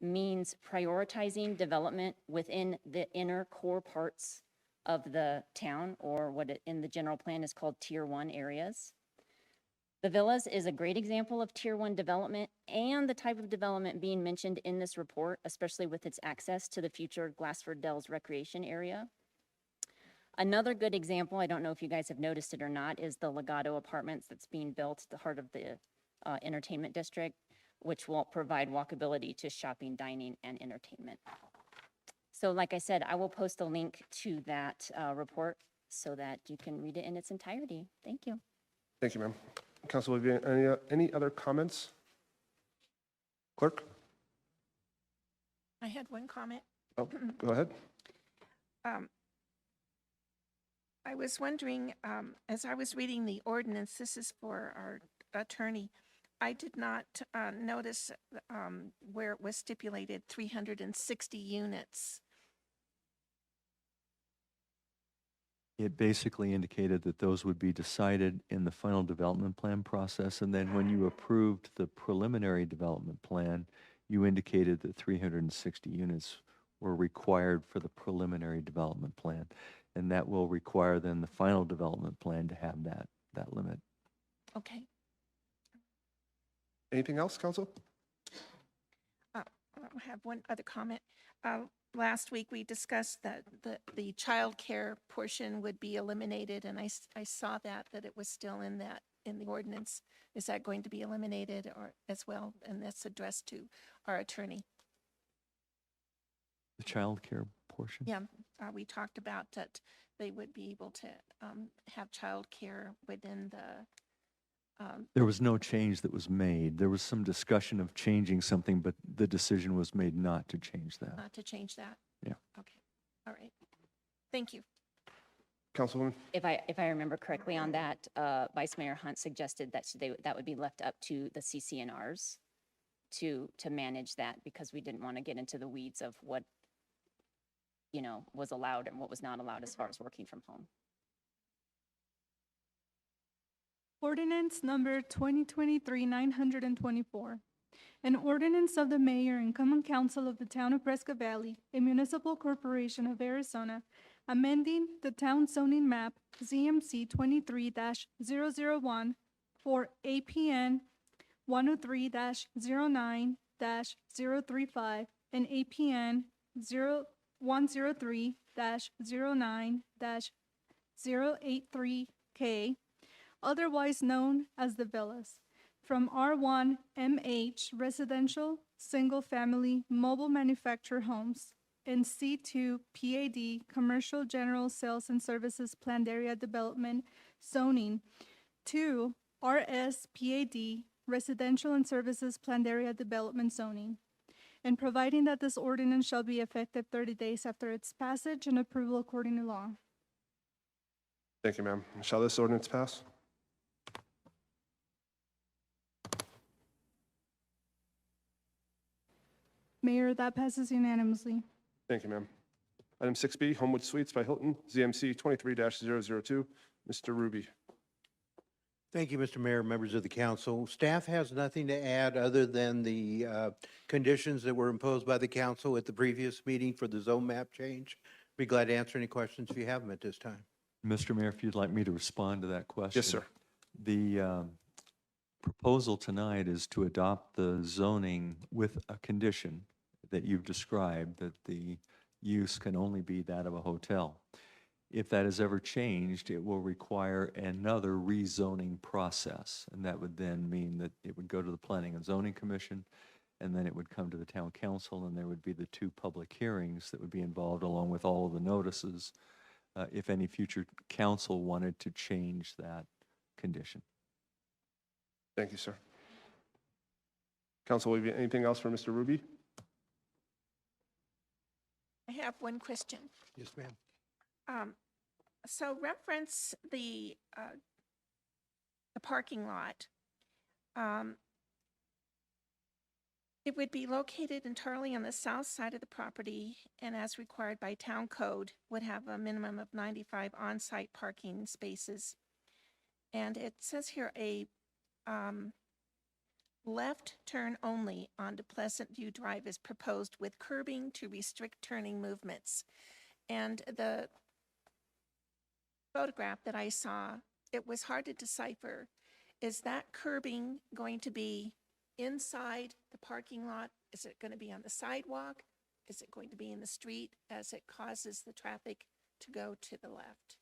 means prioritizing development within the inner core parts of the town, or what in the general plan is called Tier 1 areas. The Villas is a great example of Tier 1 development and the type of development being mentioned in this report, especially with its access to the future Glassford Dells recreation area. Another good example, I don't know if you guys have noticed it or not, is the Legato Apartments that's being built at the heart of the entertainment district, which will provide walkability to shopping, dining, and entertainment. So like I said, I will post a link to that report so that you can read it in its entirety. Thank you. Thank you, ma'am. Council, have you any other comments? Clerk? I had one comment. Oh, go ahead. I was wondering, as I was reading the ordinance, this is for our attorney, I did not notice where it was stipulated 360 units. It basically indicated that those would be decided in the final development plan process, and then when you approved the preliminary development plan, you indicated that 360 units were required for the preliminary development plan, and that will require then the final development plan to have that limit. Okay. Anything else, Council? I have one other comment. Last week, we discussed that the child care portion would be eliminated, and I saw that it was still in the ordinance. Is that going to be eliminated or as well? And that's addressed to our attorney. The child care portion? Yeah, we talked about that they would be able to have child care within the There was no change that was made. There was some discussion of changing something, but the decision was made not to change that. not to change that. Yeah. Okay. All right. Thank you. Councilwoman? If I remember correctly on that, Vice Mayor Hunt suggested that that would be left up to the CCNRs to manage that, because we didn't want to get into the weeds of what, was allowed and what was not allowed as far as working from home. Ordinance number 2023-924. An ordinance of the mayor and common council of the town of Prescott Valley, a municipal corporation of Arizona, amending the town zoning map ZMC 23-001 for APN 103-09-035 and APN 103-09-083K, otherwise known as the Villas, from R1 MH Residential Single Family Mobile Manufactured Homes and C2 PAD Commercial General Sales and Services Planned Area Development zoning to RS PAD Residential and Services Planned Area Development zoning, and providing that this ordinance shall be effective 30 days after its passage and approval according to law. Thank you, ma'am. Shall this ordinance pass? Mayor, that passes unanimously. Thank you, ma'am. Item 6B, Homewood Suites by Hilton, ZMC 23-002. Mr. Ruby. Thank you, Mr. Mayor, members of the council. Staff has nothing to add other than the conditions that were imposed by the council at the previous meeting for the zone map change. Be glad to answer any questions if you have them at this time. Mr. Mayor, if you'd like me to respond to that question. Yes, sir. proposal tonight is to adopt the zoning with a condition that you've described, that the use can only be that of a hotel. If that is ever changed, it will require another rezoning process. And that would then mean that it would go to the Planning and Zoning Commission, and then it would come to the town council, and there would be the 2 public hearings that would be involved along with all of the notices, if any future council wanted to change that condition. Thank you, sir. Council, will you have anything else for Mr. Ruby? I have one question. Yes, ma'am. So reference the parking lot. It would be located entirely on the south side of the property and as required by town code would have a minimum of 95 on-site parking spaces. And it says here a left turn only onto Pleasant View Drive is proposed with curbing to restrict turning movements. And the photograph that I saw, it was hard to decipher. Is that curbing going to be inside the parking lot? Is it going to be on the sidewalk? Is it going to be in the street as it causes the traffic to go to the left?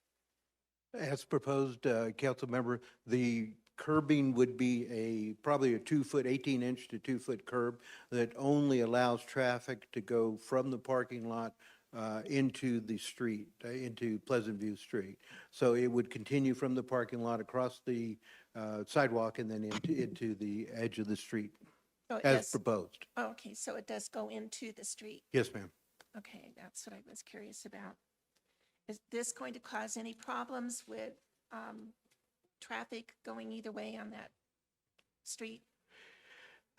As proposed, council member, the curbing would be probably a 2-foot, 18-inch to 2-foot curb that only allows traffic to go from the parking lot into the street, into Pleasant View Street. So it would continue from the parking lot across the sidewalk and then into the edge of the street, as proposed. Oh, okay, so it does go into the street. Yes, ma'am. Okay, that's what I was curious about. Is this going to cause any problems with traffic going either way on that street?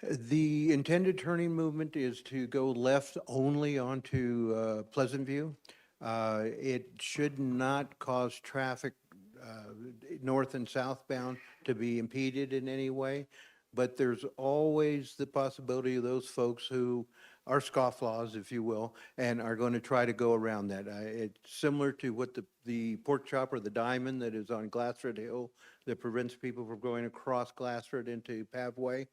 The intended turning movement is to go left only onto Pleasant View. It should not cause traffic north and southbound to be impeded in any way, but there's always the possibility of those folks who are scofflaws, if you will, and are going to try to go around that. It's similar to what the pork chop or the diamond that is on Glassford Hill that prevents people from going across Glassford into Pavway.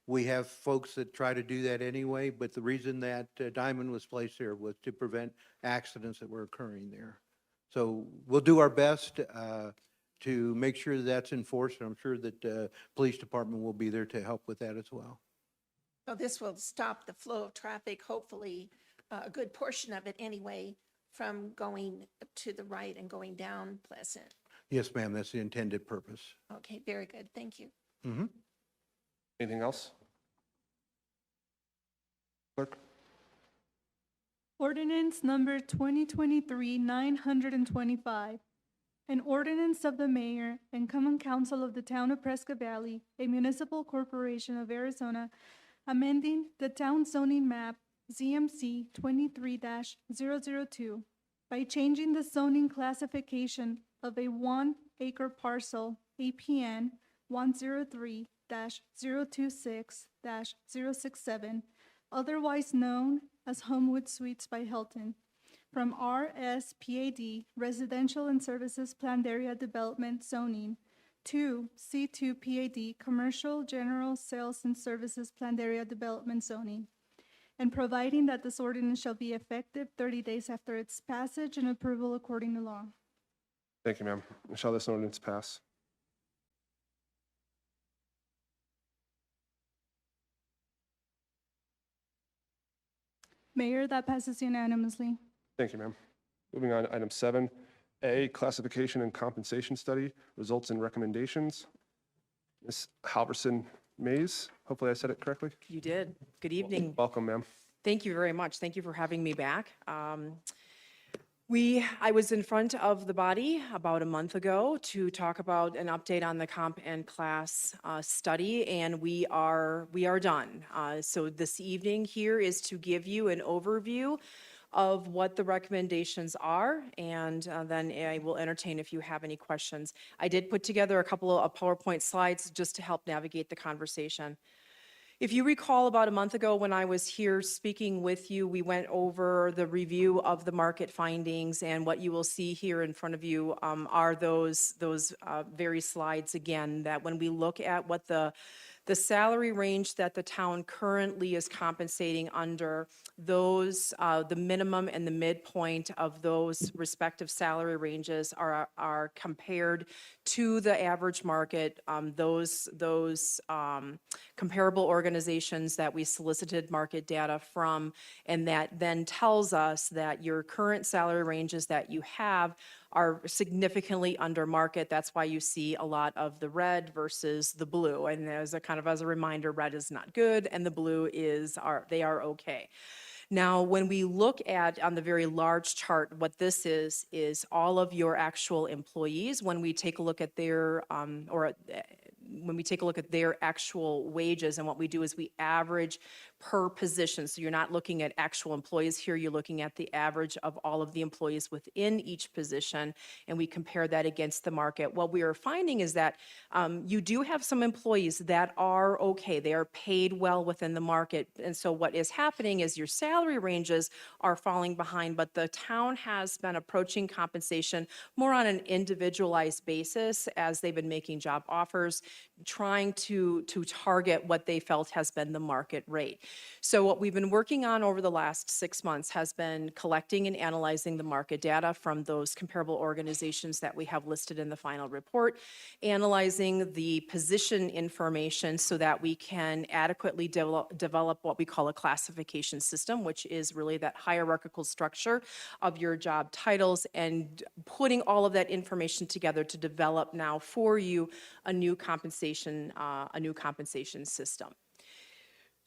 We have folks that try to do that anyway, but the reason that diamond was placed there was to prevent accidents that were occurring there. So we'll do our best to make sure that's enforced, and I'm sure that the police department will be there to help with that as well. So this will stop the flow of traffic, hopefully a good portion of it anyway, from going to the right and going down Pleasant. Yes, ma'am, that's the intended purpose. Okay, very good. Thank you. Mm-hmm. Anything else? Clerk? Ordinance number 2023-925. An ordinance of the mayor and common council of the town of Prescott Valley, a municipal corporation of Arizona, amending the town zoning map ZMC 23-002 by changing the zoning classification of a 1-acre parcel, APN 103-026-067, otherwise known as Homewood Suites by Hilton, from RSPAD, Residential and Services Planned Area Development Zoning, to C2PAD, Commercial General Sales and Services Planned Area Development Zoning, and providing that this ordinance shall be effective 30 days after its passage and approval according to law. Thank you, ma'am. Shall this ordinance pass? Mayor, that passes unanimously. Thank you, ma'am. Moving on, item 7A, classification and compensation study, results and recommendations. Ms. Halverson Mays, hopefully I said it correctly. You did. Good evening. Welcome, ma'am. Thank you very much. Thank you for having me back. I was in front of the body about a month ago to talk about an update on the comp and class study, and we are done. So this evening here is to give you an overview of what the recommendations are, and then I will entertain if you have any questions. I did put together a couple of PowerPoint slides just to help navigate the conversation. If you recall, about a month ago when I was here speaking with you, we went over the review of the market findings, and what you will see here in front of you are those very slides again, that when we look at what the salary range that the town currently is compensating under, those, the minimum and the midpoint of those respective salary ranges are compared to the average market. Those comparable organizations that we solicited market data from, and that then tells us that your current salary ranges that you have are significantly under market. That's why you see a lot of the red versus the blue. And as a reminder, red is not good and the blue they are okay. Now, when we look at, on the very large chart, what this is all of your actual employees. When we take a look at their, when we take a look at their actual wages, and what we do is we average per position. So you're not looking at actual employees here, you're looking at the average of all of the employees within each position, and we compare that against the market. What we are finding is that you do have some employees that are okay, they are paid well within the market, and so what is happening is your salary ranges are falling behind, but the town has been approaching compensation more on an individualized basis as they've been making job offers, trying to target what they felt has been the market rate. So what we've been working on over the last 6 months has been collecting and analyzing the market data from those comparable organizations that we have listed in the final report, analyzing the position information so that we can adequately develop what we call a classification system, which is really that hierarchical structure of your job titles, and putting all of that information together to develop now for you a new compensation system.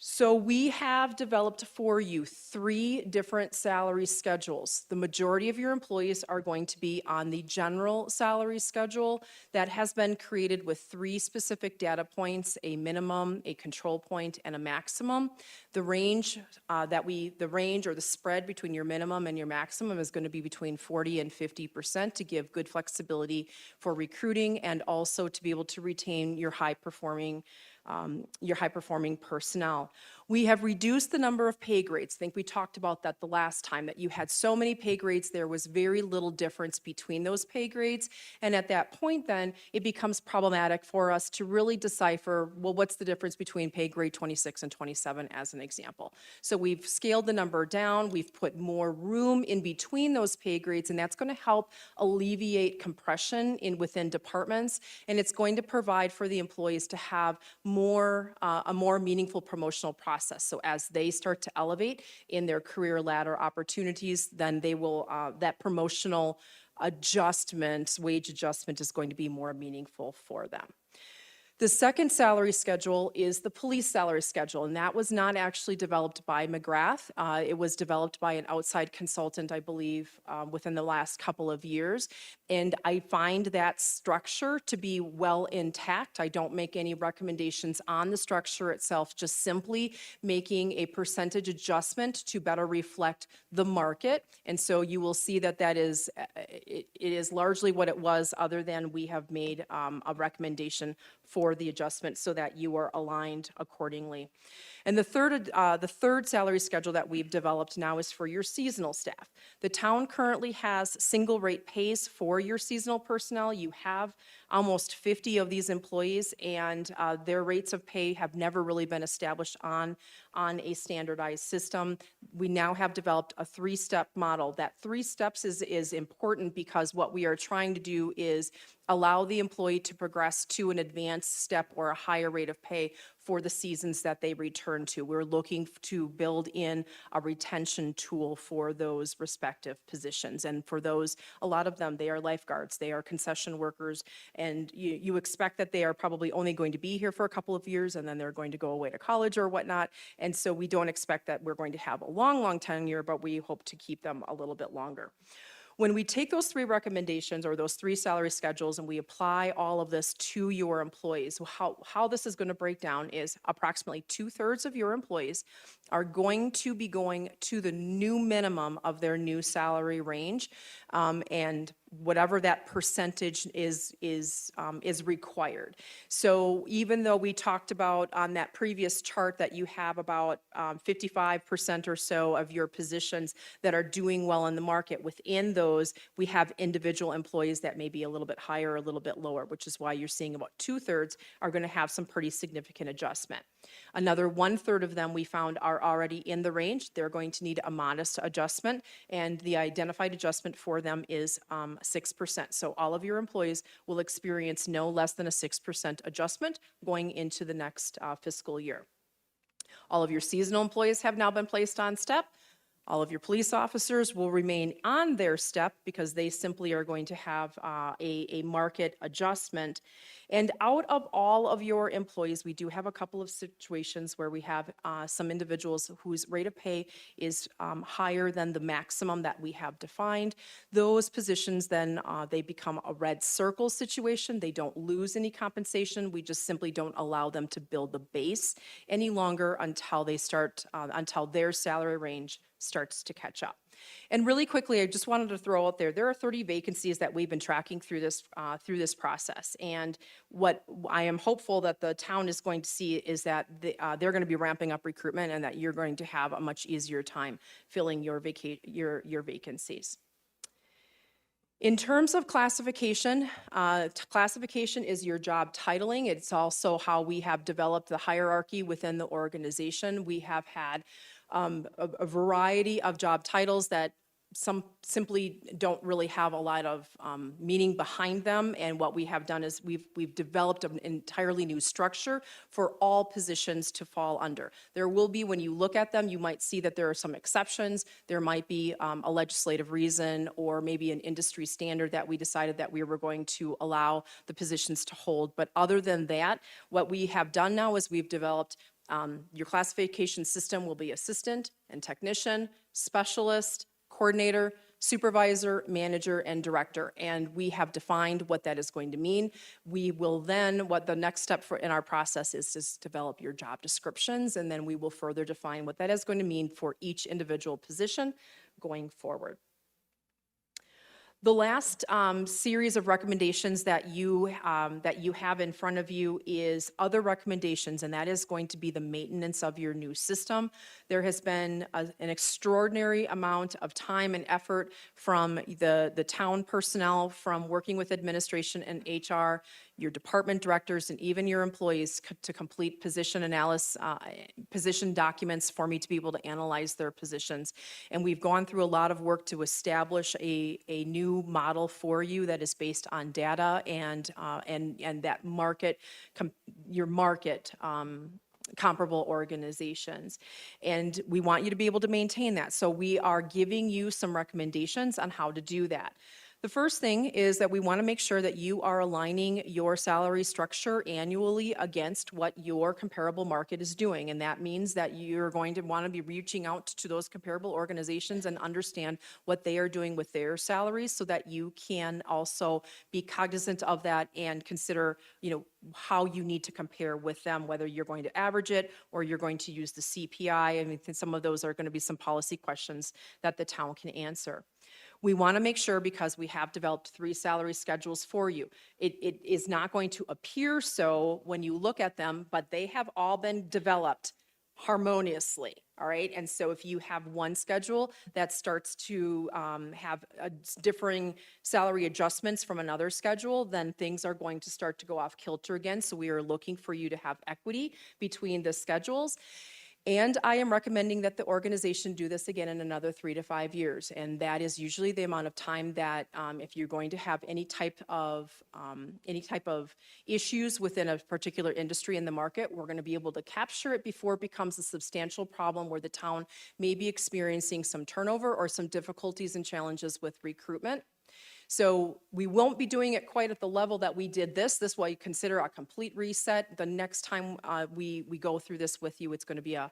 So we have developed for you 3 different salary schedules. The majority of your employees are going to be on the general salary schedule that has been created with 3 specific data points: a minimum, a control point, and a maximum. The range the range or the spread between your minimum and your maximum is going to be between 40 and 50% to give good flexibility for recruiting, and also to be able to retain your high-performing personnel. We have reduced the number of pay grades. I think we talked about that the last time, that you had so many pay grades, there was very little difference between those pay grades. And at that point then, it becomes problematic for us to really decipher, well, what's the difference between pay grade 26 and 27 as an example. So we've scaled the number down, we've put more room in between those pay grades, and that's going to help alleviate compression within departments, and it's going to provide for the employees to have a more meaningful promotional process. So as they start to elevate in their career ladder opportunities, then they will, that promotional wage adjustment is going to be more meaningful for them. The second salary schedule is the police salary schedule, and that was not actually developed by McGrath. It was developed by an outside consultant, I believe, within the last couple of years. And I find that structure to be well intact. I don't make any recommendations on the structure itself, just simply making a percentage adjustment to better reflect the market. And so you will see that it is largely what it was, other than we have made a recommendation for the adjustment so that you are aligned accordingly. And the third salary schedule that we've developed now is for your seasonal staff. The town currently has single rate pays for your seasonal personnel. You have almost 50 of these employees, and their rates of pay have never really been established on a standardized system. We now have developed a 3-step model. That 3 steps is important because what we are trying to do is allow the employee to progress to an advanced step or a higher rate of pay for the seasons that they return to. We're looking to build in a retention tool for those respective positions. And for those, a lot of them, they are lifeguards, they are concession workers, and you expect that they are probably only going to be here for a couple of years and then they're going to go away to college or whatnot. And so we don't expect that we're going to have a long tenure, but we hope to keep them a little bit longer. When we take those 3 recommendations or those 3 salary schedules and we apply all of this to your employees, how this is going to break down is approximately 2/3 of your employees are going to be going to the new minimum of their new salary range. and whatever that percentage is required. So even though we talked about on that previous chart that you have about 55% or so of your positions that are doing well in the market, within those, we have individual employees that may be a little bit higher or a little bit lower, which is why you're seeing about 2/3 are going to have some pretty significant adjustment. Another 1/3 of them we found are already in the range. They're going to need a modest adjustment, and the identified adjustment for them is 6%. So all of your employees will experience no less than a 6% adjustment going into the next fiscal year. All of your seasonal employees have now been placed on step. All of your police officers will remain on their step because they simply are going to have a market adjustment. And out of all of your employees, we do have a couple of situations where we have some individuals whose rate of pay is higher than the maximum that we have defined. Those positions then, they become a red circle situation. They don't lose any compensation. We just simply don't allow them to build the base any longer until they start, until their salary range starts to catch up. And really quickly, I just wanted to throw out there are 30 vacancies that we've been tracking through this process. And what I am hopeful that the town is going to see is that they're going to be ramping up recruitment and that you're going to have a much easier time filling your vacancies. In terms of classification, classification is your job titling. It's also how we have developed the hierarchy within the organization. We have had a variety of job titles that some simply don't really have a lot of meaning behind them. And what we have done is we've developed an entirely new structure for all positions to fall under. There will be, when you look at them, you might see that there are some exceptions. There might be a legislative reason or maybe an industry standard that we decided that we were going to allow the positions to hold. But other than that, what we have done now is we've developed your classification system will be assistant and technician, specialist, coordinator, supervisor, manager, and director. And we have defined what that is going to mean. We will then, what the next step in our process is to develop your job descriptions, and then we will further define what that is going to mean for each individual position going forward. The last series of recommendations that you have in front of you is other recommendations, and that is going to be the maintenance of your new system. There has been an extraordinary amount of time and effort from the town personnel, from working with administration and HR, your department directors, and even your employees to complete position analysis, position documents for me to be able to analyze their positions. And we've gone through a lot of work to establish a new model for you that is based on data and that market, your market comparable organizations. And we want you to be able to maintain that. So we are giving you some recommendations on how to do that. The first thing is that we want to make sure that you are aligning your salary structure annually against what your comparable market is doing. And that means that you're going to want to be reaching out to those comparable organizations and understand what they are doing with their salaries so that you can also be cognizant of that and consider, how you need to compare with them, whether you're going to average it or you're going to use the CPI. I mean, some of those are going to be some policy questions that the town can answer. We want to make sure, because we have developed 3 salary schedules for you, it is not going to appear so when you look at them, but they have all been developed harmoniously, all right? And so if you have one schedule that starts to have differing salary adjustments from another schedule, then things are going to start to go off kilter again. So we are looking for you to have equity between the schedules. And I am recommending that the organization do this again in another 3 to 5 years. And that is usually the amount of time that if you're going to have any type of issues within a particular industry in the market, we're going to be able to capture it before it becomes a substantial problem where the town may be experiencing some turnover or some difficulties and challenges with recruitment. So we won't be doing it quite at the level that we did this. This will consider a complete reset. The next time we go through this with you, it's going to be a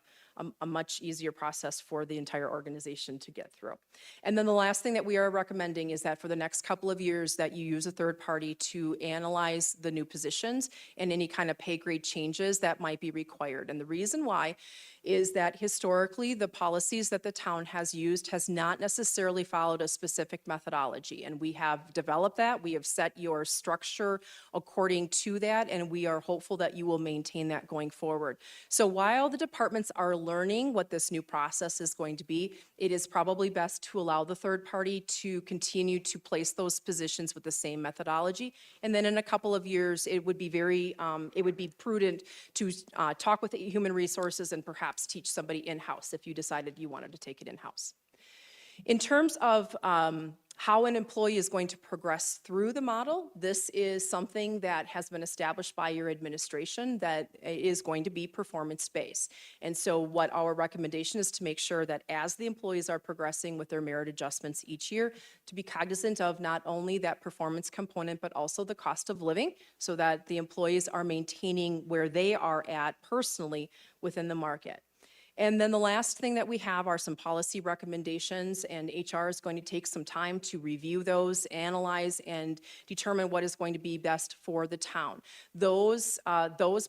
a much easier process for the entire organization to get through. And then the last thing that we are recommending is that for the next couple of years that you use a third party to analyze the new positions and any kind of pay grade changes that might be required. And the reason why is that historically the policies that the town has used has not necessarily followed a specific methodology. And we have developed that. We have set your structure according to that, and we are hopeful that you will maintain that going forward. So while the departments are learning what this new process is going to be, it is probably best to allow the third party to continue to place those positions with the same methodology. And then in a couple of years, it would be it would be prudent to talk with human resources and perhaps teach somebody in-house if you decided you wanted to take it in-house. In terms of how an employee is going to progress through the model, this is something that has been established by your administration that is going to be performance-based. And so what our recommendation is to make sure that as the employees are progressing with their merit adjustments each year, to be cognizant of not only that performance component, but also the cost of living, so that the employees are maintaining where they are at personally within the market. And then the last thing that we have are some policy recommendations, and HR is going to take some time to review those, analyze, and determine what is going to be best for the town. Those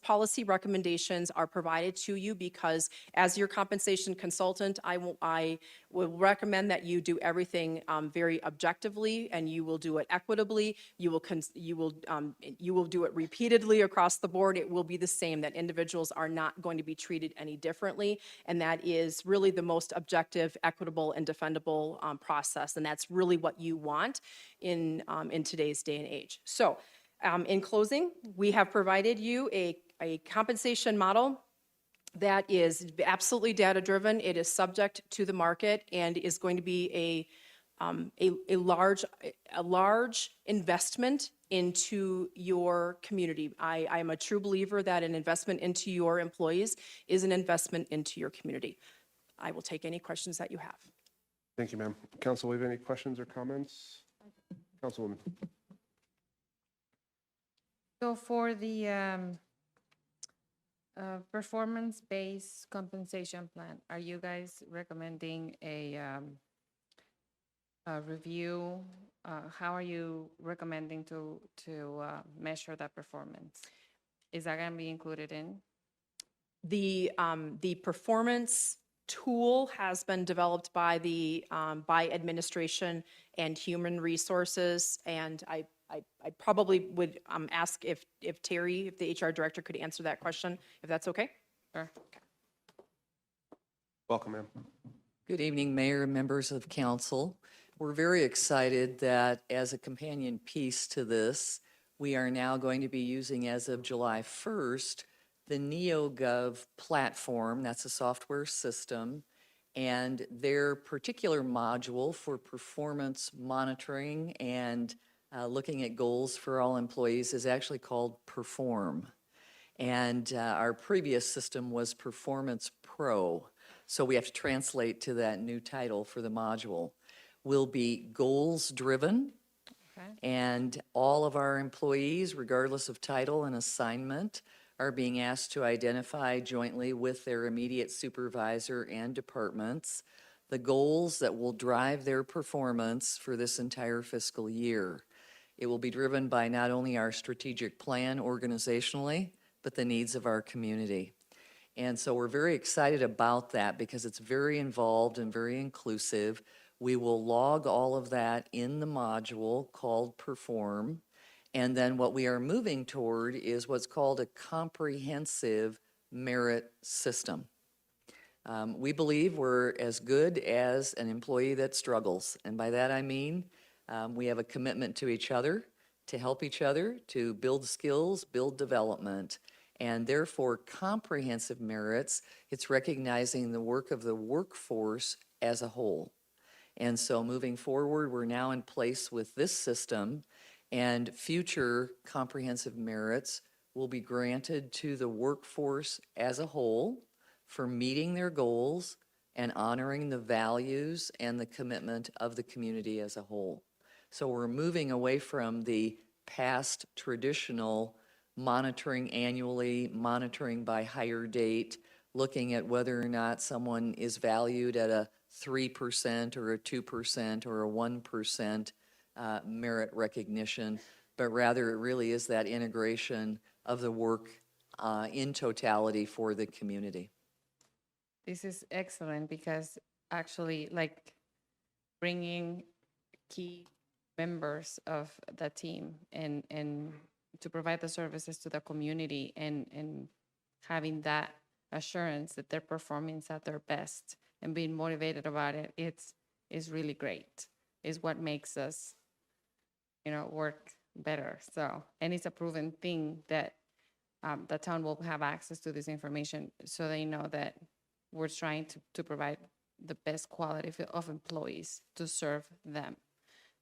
policy recommendations are provided to you because as your compensation consultant, I will recommend that you do everything very objectively, and you will do it equitably. You will do it repeatedly across the board. It will be the same, that individuals are not going to be treated any differently. And that is really the most objective, equitable, and defendable process. And that's really what you want in today's day and age. So in closing, we have provided you a compensation model that is absolutely data-driven. It is subject to the market and is going to be a large investment into your community. I am a true believer that an investment into your employees is an investment into your community. I will take any questions that you have. Thank you, ma'am. Council, we have any questions or comments? Councilwoman. So for the performance-based compensation plan, are you guys recommending a review? How are you recommending to measure that performance? Is that going to be included in? The performance tool has been developed by by administration and human resources, and I probably would ask if Terry, if the HR director, could answer that question, if that's okay. Sure. Welcome, ma'am. Good evening, Mayor and members of council. We're very excited that as a companion piece to this, we are now going to be using, as of July 1st, the NeoGov platform. That's a software system, and their particular module for performance monitoring and looking at goals for all employees is actually called Perform. And our previous system was Performance Pro. So we have to translate to that new title for the module. Will be goals driven. Okay. And all of our employees, regardless of title and assignment, are being asked to identify jointly with their immediate supervisor and departments the goals that will drive their performance for this entire fiscal year. It will be driven by not only our strategic plan organizationally, but the needs of our community. And so we're very excited about that because it's very involved and very inclusive. We will log all of that in the module called Perform. And then what we are moving toward is what's called a comprehensive merit system. We believe we're as good as an employee that struggles. And by that I mean we have a commitment to each other, to help each other, to build skills, build development. And therefore, comprehensive merits, it's recognizing the work of the workforce as a whole. And so moving forward, we're now in place with this system, and future comprehensive merits will be granted to the workforce as a whole for meeting their goals and honoring the values and the commitment of the community as a whole. So we're moving away from the past traditional monitoring annually, monitoring by hire date, looking at whether or not someone is valued at a 3% or a 2% or a 1% merit recognition, but rather it really is that integration of the work in totality for the community. This is excellent because actually, like, bringing key members of the team and to provide the services to the community and having that assurance that they're performing at their best and being motivated about it, is really great. Is what makes us, work better. So, and it's a proven thing that the town will have access to this information so they know that we're trying to provide the best quality of employees to serve them.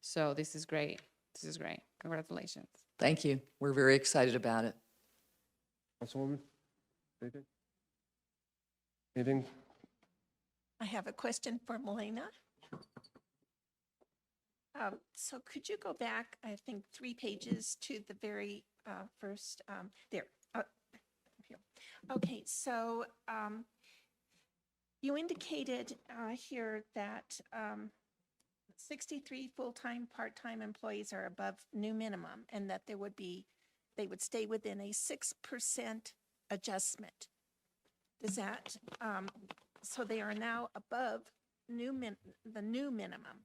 So this is great. This is great. Congratulations. Thank you. We're very excited about it. Councilwoman? Anything? Anything? I have a question for Melina. So could you go back, I think, 3 pages to the very first, there. Here. Okay, so you indicated here that 63 full-time, part-time employees are above new minimum and that they would stay within a 6% adjustment. Does that, so they are now above the new minimum?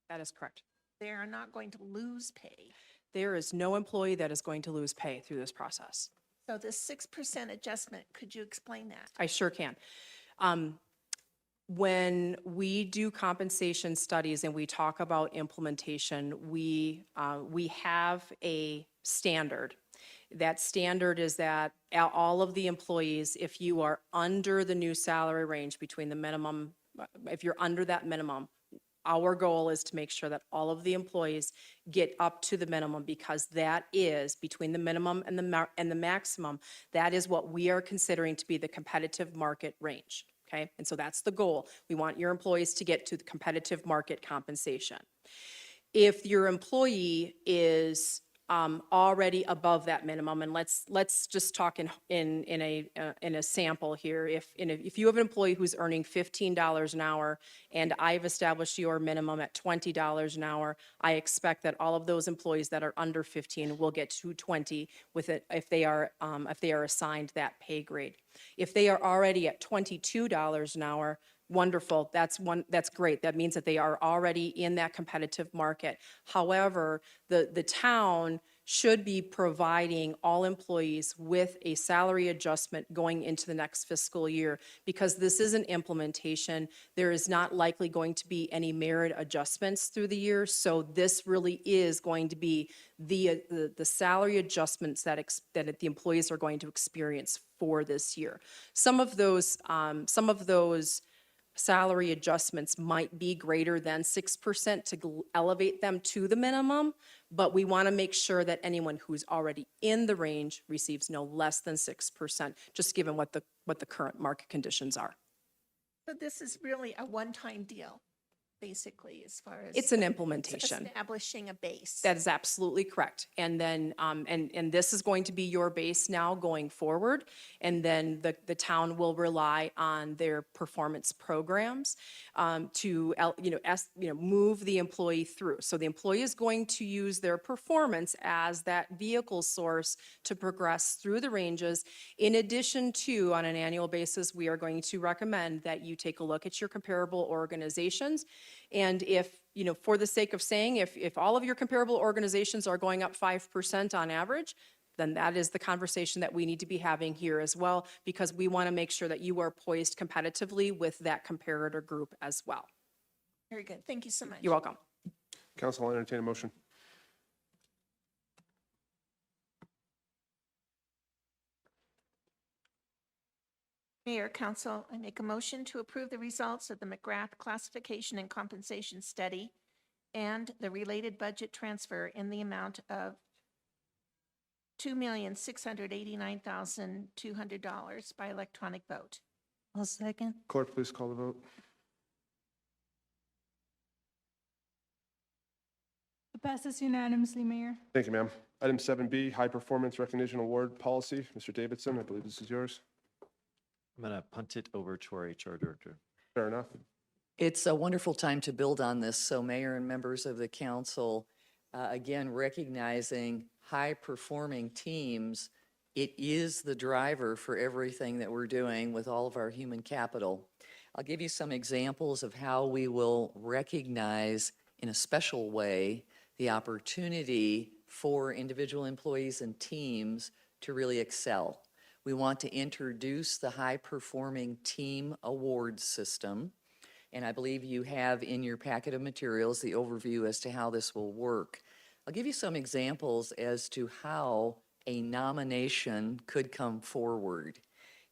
That is correct. They are not going to lose pay. There is no employee that is going to lose pay through this process. So this 6% adjustment, could you explain that? I sure can. When we do compensation studies and we talk about implementation, we have a standard. That standard is that all of the employees, if you are under the new salary range between the minimum, if you're under that minimum, our goal is to make sure that all of the employees get up to the minimum, because that is between the minimum and the maximum. That is what we are considering to be the competitive market range. Okay, and so that's the goal. We want your employees to get to the competitive market compensation. If your employee is already above that minimum, and let's just talk in a sample here. If you have an employee who's earning $15 an hour, and I've established your minimum at $20 an hour, I expect that all of those employees that are under 15 will get to 20 with it if they are assigned that pay grade. If they are already at $22 an hour, wonderful. That's great. That means that they are already in that competitive market. However, the town should be providing all employees with a salary adjustment going into the next fiscal year, because this is an implementation. There is not likely going to be any merit adjustments through the year. So this really is going to be the salary adjustments that the employees are going to experience for this year. Some of those salary adjustments might be greater than 6% to elevate them to the minimum, but we want to make sure that anyone who's already in the range receives no less than 6%, just given what the current market conditions are. So this is really a one-time deal, basically, as far as. It's an implementation. Establishing a base. That is absolutely correct. And then, and this is going to be your base now going forward. And then the town will rely on their performance programs to, move the employee through. So the employee is going to use their performance as that vehicle source to progress through the ranges. In addition to, on an annual basis, we are going to recommend that you take a look at your comparable organizations. And if, for the sake of saying, if all of your comparable organizations are going up 5% on average, then that is the conversation that we need to be having here as well, because we want to make sure that you are poised competitively with that comparator group as well. Very good. Thank you so much. You're welcome. Council, I'll entertain a motion. Mayor, Council, I make a motion to approve the results of the McGrath Classification and Compensation Study and the related budget transfer in the amount of $2,689,200 by electronic vote. I'll second. Clerk, please call the vote. It passes unanimously, Mayor. Thank you, ma'am. Item 7B, High Performance Recognition Award Policy. Mr. Davidson, I believe this is yours. I'm going to punt it over to our HR director. Fair enough. It's a wonderful time to build on this. So Mayor and members of the council, again, recognizing high-performing teams, it is the driver for everything that we're doing with all of our human capital. I'll give you some examples of how we will recognize in a special way the opportunity for individual employees and teams to really excel. We want to introduce the high-performing team award system. And I believe you have in your packet of materials the overview as to how this will work. I'll give you some examples as to how a nomination could come forward.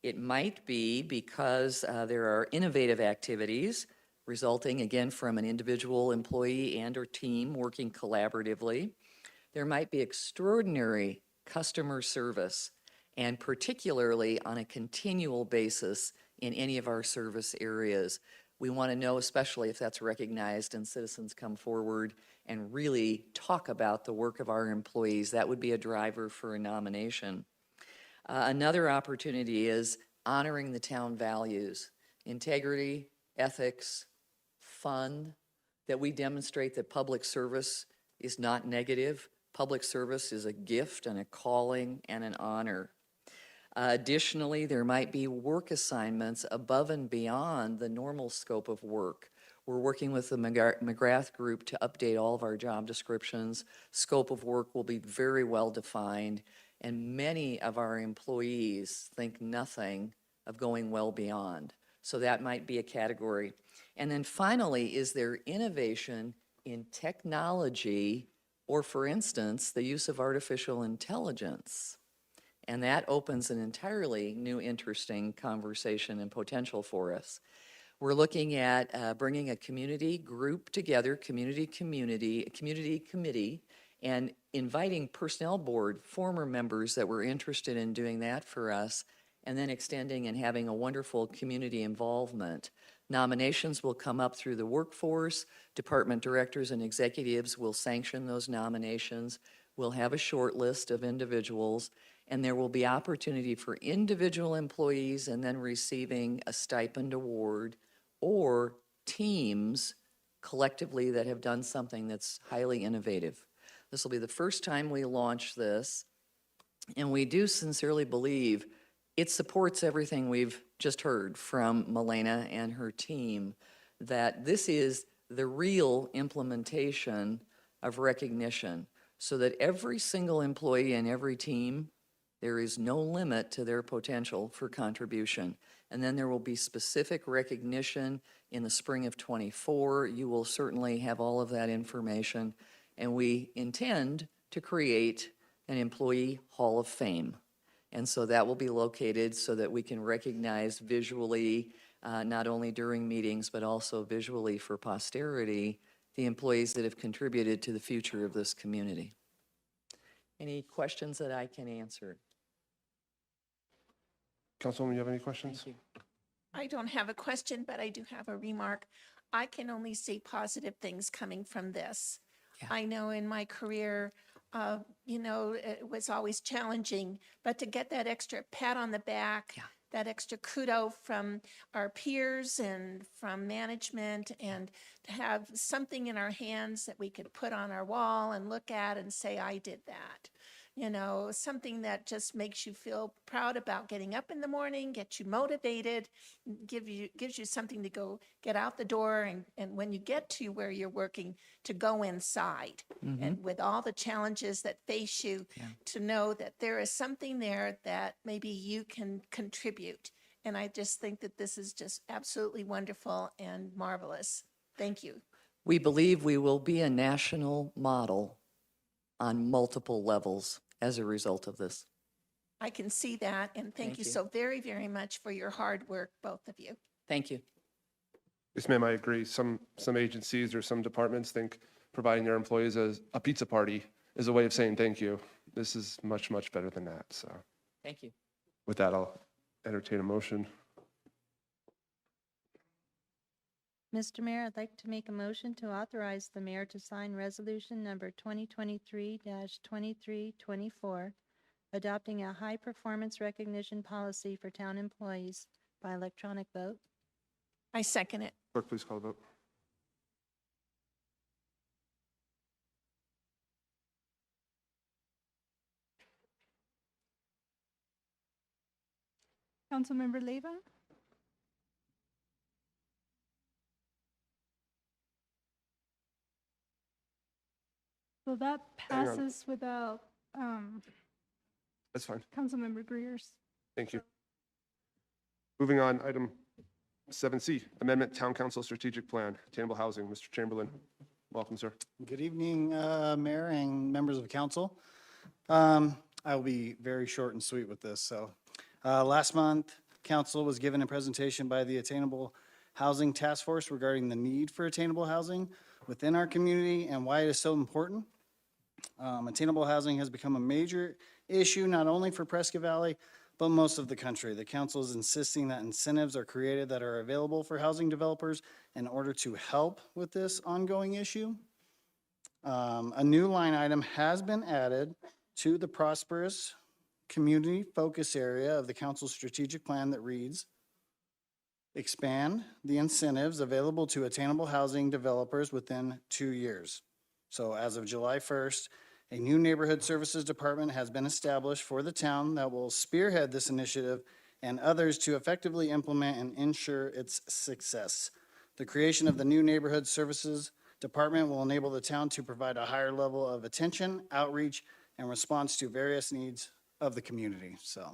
It might be because there are innovative activities resulting, again, from an individual employee and or team working collaboratively. There might be extraordinary customer service, and particularly on a continual basis in any of our service areas. We want to know, especially if that's recognized and citizens come forward and really talk about the work of our employees. That would be a driver for a nomination. Another opportunity is honoring the town values, integrity, ethics, fun, that we demonstrate that public service is not negative. Public service is a gift and a calling and an honor. Additionally, there might be work assignments above and beyond the normal scope of work. We're working with the McGrath Group to update all of our job descriptions. Scope of work will be very well defined, and many of our employees think nothing of going well beyond. So that might be a category. And then finally, is there innovation in technology or, for instance, the use of artificial intelligence? And that opens an entirely new, interesting conversation and potential for us. We're looking at bringing a community group together, community committee, and inviting personnel board, former members that were interested in doing that for us, and then extending and having a wonderful community involvement. Nominations will come up through the workforce. Department directors and executives will sanction those nominations. We'll have a short list of individuals, and there will be opportunity for individual employees and then receiving a stipend award, or teams collectively that have done something that's highly innovative. This will be the first time we launch this, and we do sincerely believe it supports everything we've just heard from Milena and her team, that this is the real implementation of recognition, so that every single employee and every team, there is no limit to their potential for contribution. And then there will be specific recognition in the spring of '24. You will certainly have all of that information. And we intend to create an Employee Hall of Fame. And so that will be located so that we can recognize visually, not only during meetings, but also visually for posterity, the employees that have contributed to the future of this community. Any questions that I can answer? Councilwoman, you have any questions? Thank you. I don't have a question, but I do have a remark. I can only see positive things coming from this. Yeah. I know in my career, it was always challenging, but to get that extra pat on the back, that extra kudo from our peers and from management, and to have something in our hands that we could put on our wall and look at and say, I did that. Something that just makes you feel proud about getting up in the morning, gets you motivated, gives you something to go get out the door, and when you get to where you're working, to go inside. And with all the challenges that face you, to know that there is something there that maybe you can contribute. And I just think that this is just absolutely wonderful and marvelous. Thank you. We believe we will be a national model on multiple levels as a result of this. I can see that, and thank you you. so very, very much for your hard work, both of you. Thank you. Yes, ma'am, I agree. Some agencies or some departments think providing their employees a pizza party is a way of saying thank you. This is much, much better than that. So Thank you. with that, I'll entertain a motion. Mr. Mayor, I'd like to make a motion to authorize the mayor to sign resolution number 2023-2324, adopting a high-performance recognition policy for town employees by electronic vote. I second it. Clerk, please call the vote. Councilmember Leyva, so that Hang on. passes without That's fine. Councilmember Greer's. Thank you. Moving on, item 7C, Amendment Town Council Strategic Plan, Attainable Housing. Mr. Chamberlain, welcome, sir. Good evening, Mayor and members of council. I will be very short and sweet with this. So last month, council was given a presentation by the Attainable Housing Task Force regarding the need for attainable housing within our community and why it is so important. Attainable housing has become a major issue not only for Prescott Valley, but most of the country. The council is insisting that incentives are created that are available for housing developers in order to help with this ongoing issue. A new line item has been added to the prosperous community focus area of the council's strategic plan that reads, expand the incentives available to attainable housing developers within 2 years. So as of July 1st, a new neighborhood services department has been established for the town that will spearhead this initiative and others to effectively implement and ensure its success. The creation of the new neighborhood services department will enable the town to provide a higher level of attention, outreach, and response to various needs of the community. So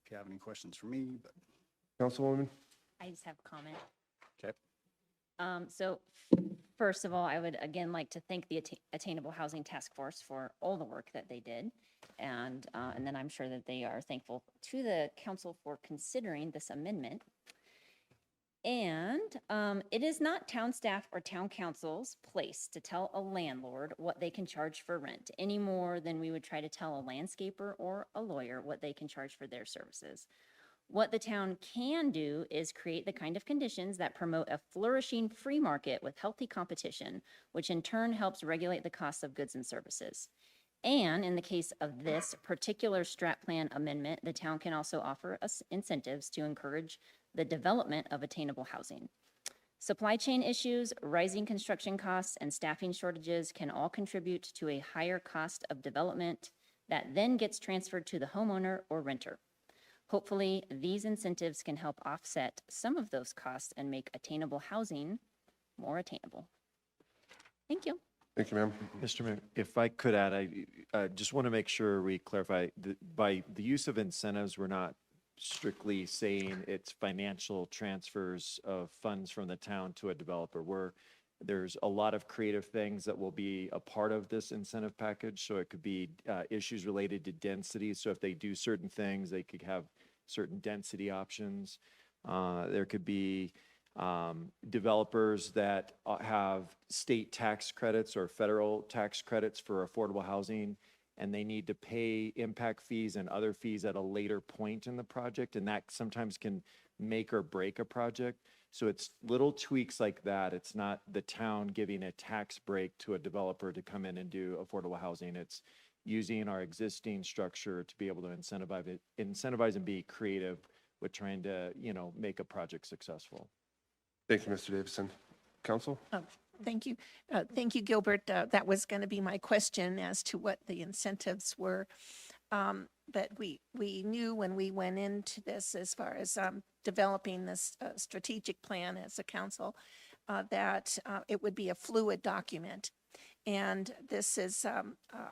if you have any questions for me, but. Councilwoman? I just have a comment. Okay. So first of all, I would again like to thank the Attainable Housing Task Force for all the work that they did. And then I'm sure that they are thankful to the council for considering this amendment. And it is not town staff or town council's place to tell a landlord what they can charge for rent any more than we would try to tell a landscaper or a lawyer what they can charge for their services. What the town can do is create the kind of conditions that promote a flourishing free market with healthy competition, which in turn helps regulate the costs of goods and services. And in the case of this particular strat plan amendment, the town can also offer us incentives to encourage the development of attainable housing. Supply chain issues, rising construction costs, and staffing shortages can all contribute to a higher cost of development that then gets transferred to the homeowner or renter. Hopefully, these incentives can help offset some of those costs and make attainable housing more attainable. Thank you. Thank you, ma'am. Mr. Mayor, if I could add, I just want to make sure we clarify, by the use of incentives, we're not strictly saying it's financial transfers of funds from the town to a developer. There's a lot of creative things that will be a part of this incentive package. So it could be issues related to density. So if they do certain things, they could have certain density options. There could be developers that have state tax credits or federal tax credits for affordable housing, and they need to pay impact fees and other fees at a later point in the project, and that sometimes can make or break a project. So it's little tweaks like that. It's not the town giving a tax break to a developer to come in and do affordable housing. It's using our existing structure to be able to incentivize and be creative with trying to, make a project successful. Thank you, Mr. Davison. Council? Thank you. Thank you, Gilbert. That was going to be my question as to what the incentives were. But we knew when we went into this, as far as developing this strategic plan as a council, that it would be a fluid document. And this is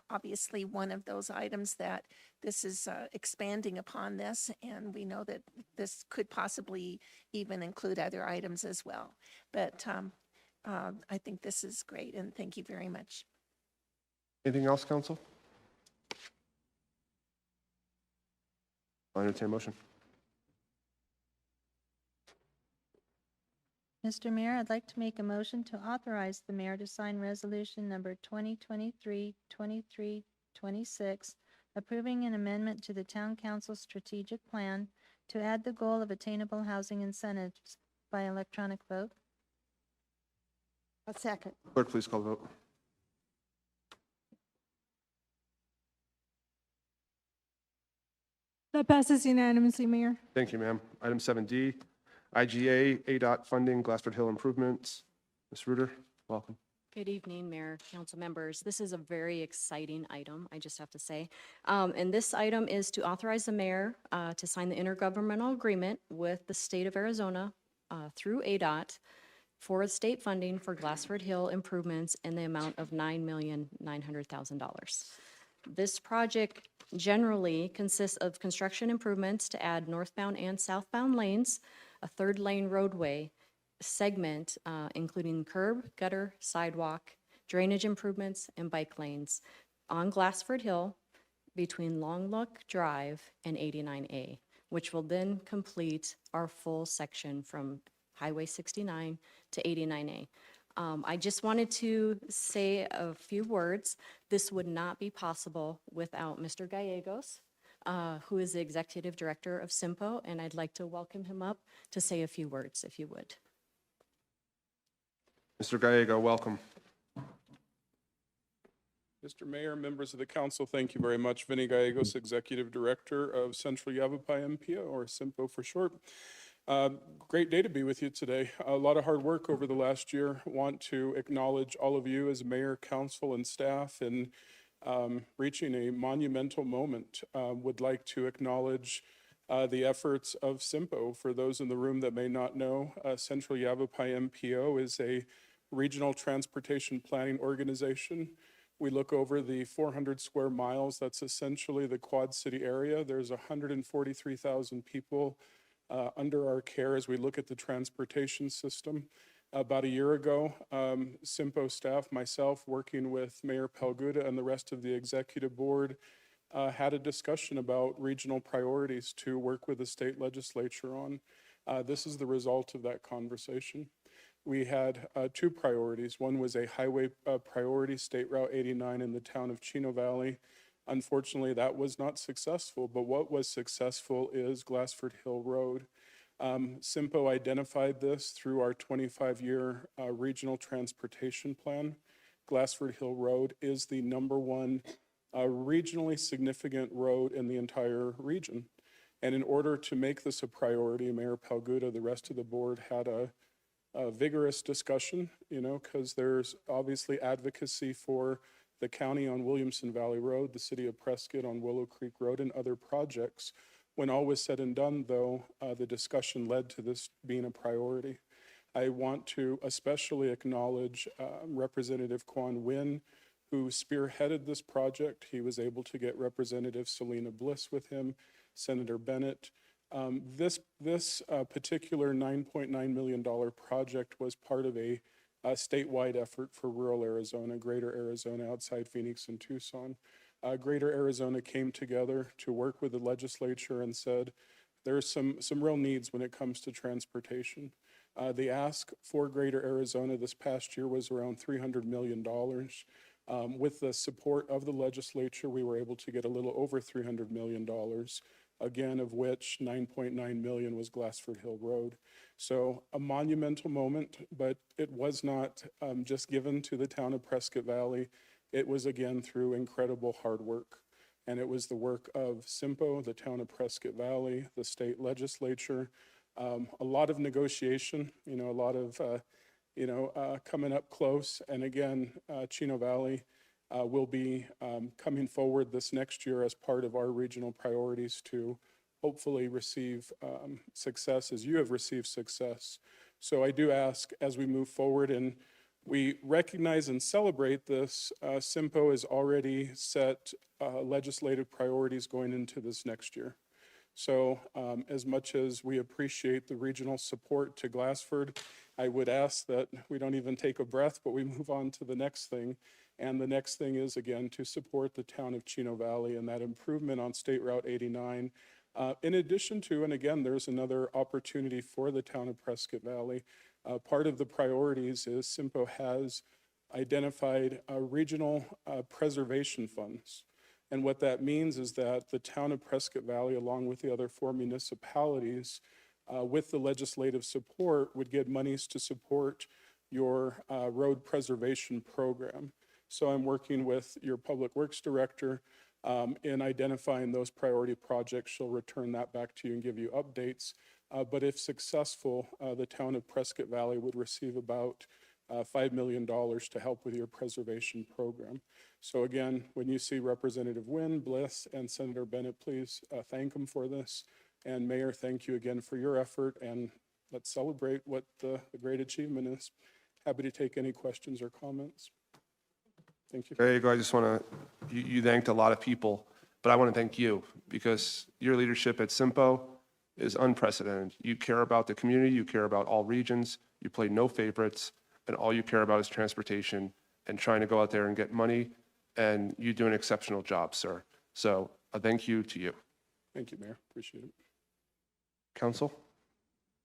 obviously one of those items that this is expanding upon this, and we know that this could possibly even include other items as well. But I think this is great, and thank you very much. Anything else, council? I'll entertain a motion. Mr. Mayor, I'd like to make a motion to authorize the mayor to sign resolution number 2023-2326, approving an amendment to the town council strategic plan to add the goal of attainable housing incentives by electronic vote. A second. Clerk, please call the vote. That passes unanimously, Mayor. Thank you, ma'am. Item 7D, IGA, ADOT funding, Glassford Hill improvements. Ms. Reuter, welcome. Good evening, Mayor, council members. This is a very exciting item, I just have to say. And this item is to authorize the mayor to sign the intergovernmental agreement with the state of Arizona through ADOT for state funding for Glassford Hill improvements in the amount of $9,900,000. This project generally consists of construction improvements to add northbound and southbound lanes, a third lane roadway segment, including curb, gutter, sidewalk, drainage improvements, and bike lanes on Glassford Hill between Long Look Drive and 89A, which will then complete our full section from Highway 69 to 89A. I just wanted to say a few words. This would not be possible without Mr. Gallegos, who is the Executive Director of SIMPO, and I'd like to welcome him up to say a few words, if you would. Mr. Gallego, welcome. Mr. Mayor, members of the council, thank you very much. Vinny Gallegos, Executive Director of Central Yavapai MPO, or SIMPO for short. Great day to be with you today. A lot of hard work over the last year. Want to acknowledge all of you as mayor, council, and staff in reaching a monumental moment. Would like to acknowledge the efforts of SIMPO. For those in the room that may not know, Central Yavapai MPO is a regional transportation planning organization. We look over the 400 square miles. That's essentially the Quad City area. There's 143,000 people under our care as we look at the transportation system. About a year ago, SIMPO staff, myself, working with Mayor Palguda and the rest of the executive board, had a discussion about regional priorities to work with the state legislature on. This is the result of that conversation. We had two priorities. One was a highway priority, State Route 89 in the town of Chino Valley. Unfortunately, that was not successful, but what was successful is Glassford Hill Road. SIMPO identified this through our 25-year regional transportation plan. Glassford Hill Road is the #1 regionally significant road in the entire region. And in order to make this a priority, Mayor Palguda, the rest of the board had a vigorous discussion, because there's obviously advocacy for the county on Williamson Valley Road, the city of Prescott on Willow Creek Road, and other projects. When all was said and done, though, the discussion led to this being a priority. I want to especially acknowledge Representative Quan Nguyen, who spearheaded this project. He was able to get Representative Selena Bliss with him, Senator Bennett. This particular $9.9 million project was part of a statewide effort for rural Arizona, greater Arizona, outside Phoenix and Tucson. Greater Arizona came together to work with the legislature and said, there's some real needs when it comes to transportation. The ask for Greater Arizona this past year was around $300 million. With the support of the legislature, we were able to get a little over $300 million, again, of which 9.9 million was Glassford Hill Road. So a monumental moment, but it was not just given to the town of Prescott Valley. It was, again, through incredible hard work. And it was the work of SIMPO, the town of Prescott Valley, the state legislature, a lot of negotiation, a lot of, coming up close. And again, Chino Valley will be coming forward this next year as part of our regional priorities to hopefully receive success as you have received success. So I do ask, as we move forward and we recognize and celebrate this, SIMPO has already set legislative priorities going into this next year. So as much as we appreciate the regional support to Glassford, I would ask that we don't even take a breath, but we move on to the next thing. And the next thing is, again, to support the town of Chino Valley and that improvement on State Route 89. In addition to, and again, there's another opportunity for the town of Prescott Valley. Part of the priorities is SIMPO has identified regional preservation funds. And what that means is that the town of Prescott Valley, along with the other 4 municipalities, with the legislative support, would get monies to support your road preservation program. So I'm working with your Public Works Director In identifying those priority projects, she'll return that back to you and give you updates. But if successful, the town of Prescott Valley would receive about $5 million to help with your preservation program. So again, when you see Representative Wynn, Bliss, and Senator Bennett, please thank them for this. And Mayor, thank you again for your effort, and let's celebrate what the great achievement is. Happy to take any questions or comments. Thank you. There you go. I just want to, you thanked a lot of people, but I want to thank you because your leadership at SIMPO is unprecedented. You care about the community, you care about all regions, you play no favorites, and all you care about is transportation and trying to go out there and get money, and you do an exceptional job, sir. So a thank you to you. Thank you, Mayor. Appreciate it. Council,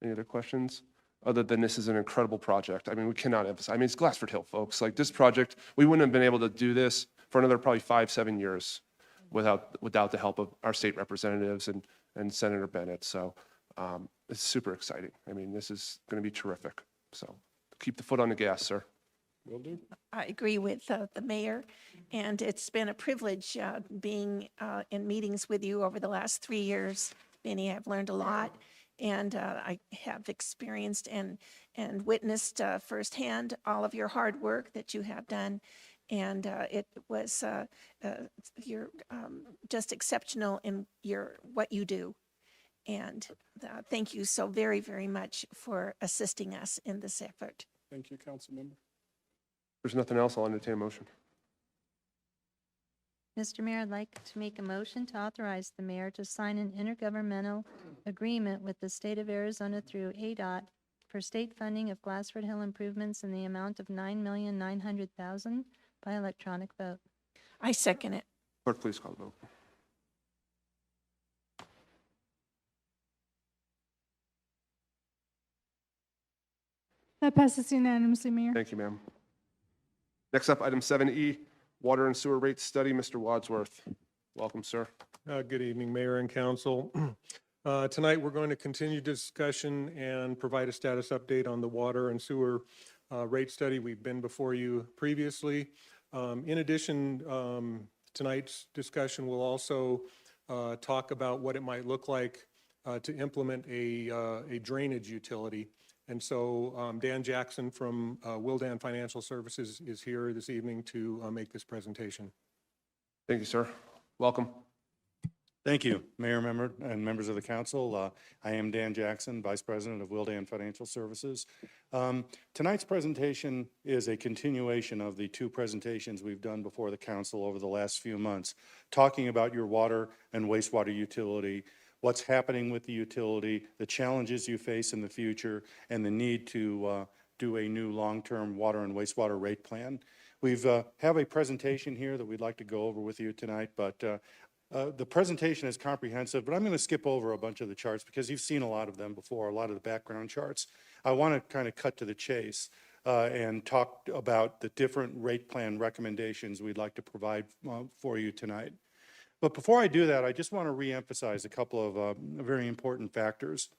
any other questions? Other than this is an incredible project. I mean, we cannot emphasize, I mean, it's Glassford Hill, folks. Like this project, we wouldn't have been able to do this for another probably 5-7 years without the help of our state representatives and Senator Bennett. So it's super exciting. I mean, this is going to be terrific. So keep the foot on the gas, sir. Will do. I agree with the mayor, and it's been a privilege being in meetings with you over the last 3 years. Vinny, I've learned a lot, and I have experienced and witnessed firsthand all of your hard work that you have done, and it was you're just exceptional in what you do. And thank you so very, very much for assisting us in this effort. Thank you, council member. There's nothing else. I'll entertain a motion. Mr. Mayor, I'd like to make a motion to authorize the mayor to sign an intergovernmental agreement with the state of Arizona through ADOT for state funding of Glassford Hill improvements in the amount of $9,900,000 by electronic vote. I second it. Clerk, please call the vote. That passes unanimously, Mayor. Thank you, ma'am. Next up, item 7E, water and sewer rate study. Mr. Wadsworth. Welcome, sir. Good evening, Mayor and Council. Tonight, we're going to continue discussion and provide a status update on the water and sewer rate study. We've been before you previously. In addition, tonight's discussion will also talk about what it might look like to implement a drainage utility. And so Dan Jackson from Wildan Financial Services is here this evening to make this presentation. Thank you, sir. Welcome. Thank you, Mayor, and members of the council. I am Dan Jackson, Vice President of Wildan Financial Services. Tonight's presentation is a continuation of the two presentations we've done before the council over the last few months, talking about your water and wastewater utility, what's happening with the utility, the challenges you face in the future, and the need to do a new long-term water and wastewater rate plan. We've have a presentation here that we'd like to go over with you tonight, but the presentation is comprehensive, but I'm going to skip over a bunch of the charts because you've seen a lot of them before, a lot of the background charts. I want to kind of cut to the chase and talk about the different rate plan recommendations we'd like to provide for you tonight. But before I do that, I just want to reemphasize a couple of very important factors.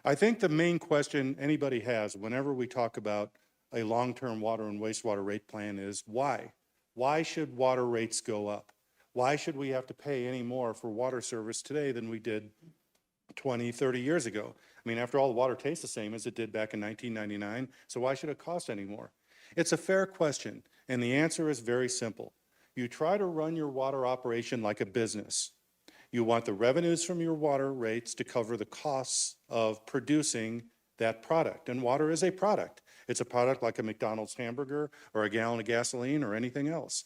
I think the main question anybody has whenever we talk about a long-term water and wastewater rate plan is why? Why should water rates go up? Why should we have to pay any more for water service today than we did 20, 30 years ago? I mean, after all, the water tastes the same as it did back in 1999, so why should it cost any more? It's a fair question, and the answer is very simple. You try to run your water operation like a business. You want the revenues from your water rates to cover the costs of producing that product, and water is a product. It's a product like a McDonald's hamburger or a gallon of gasoline or anything else.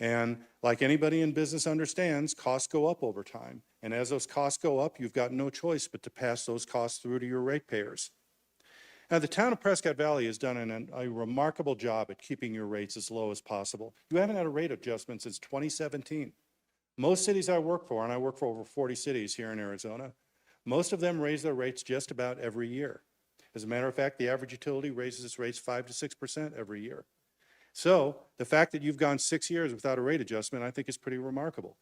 And like anybody in business understands, costs go up over time. And as those costs go up, you've got no choice but to pass those costs through to your ratepayers. Now, the town of Prescott Valley has done a remarkable job at keeping your rates as low as possible. You haven't had a rate adjustment since 2017. Most cities I work for, and I work for over 40 cities here in Arizona, most of them raise their rates just about every year. As a matter of fact, the average utility raises its rates 5 to 6% every year. So the fact that you've gone 6 years without a rate adjustment, I think is pretty remarkable.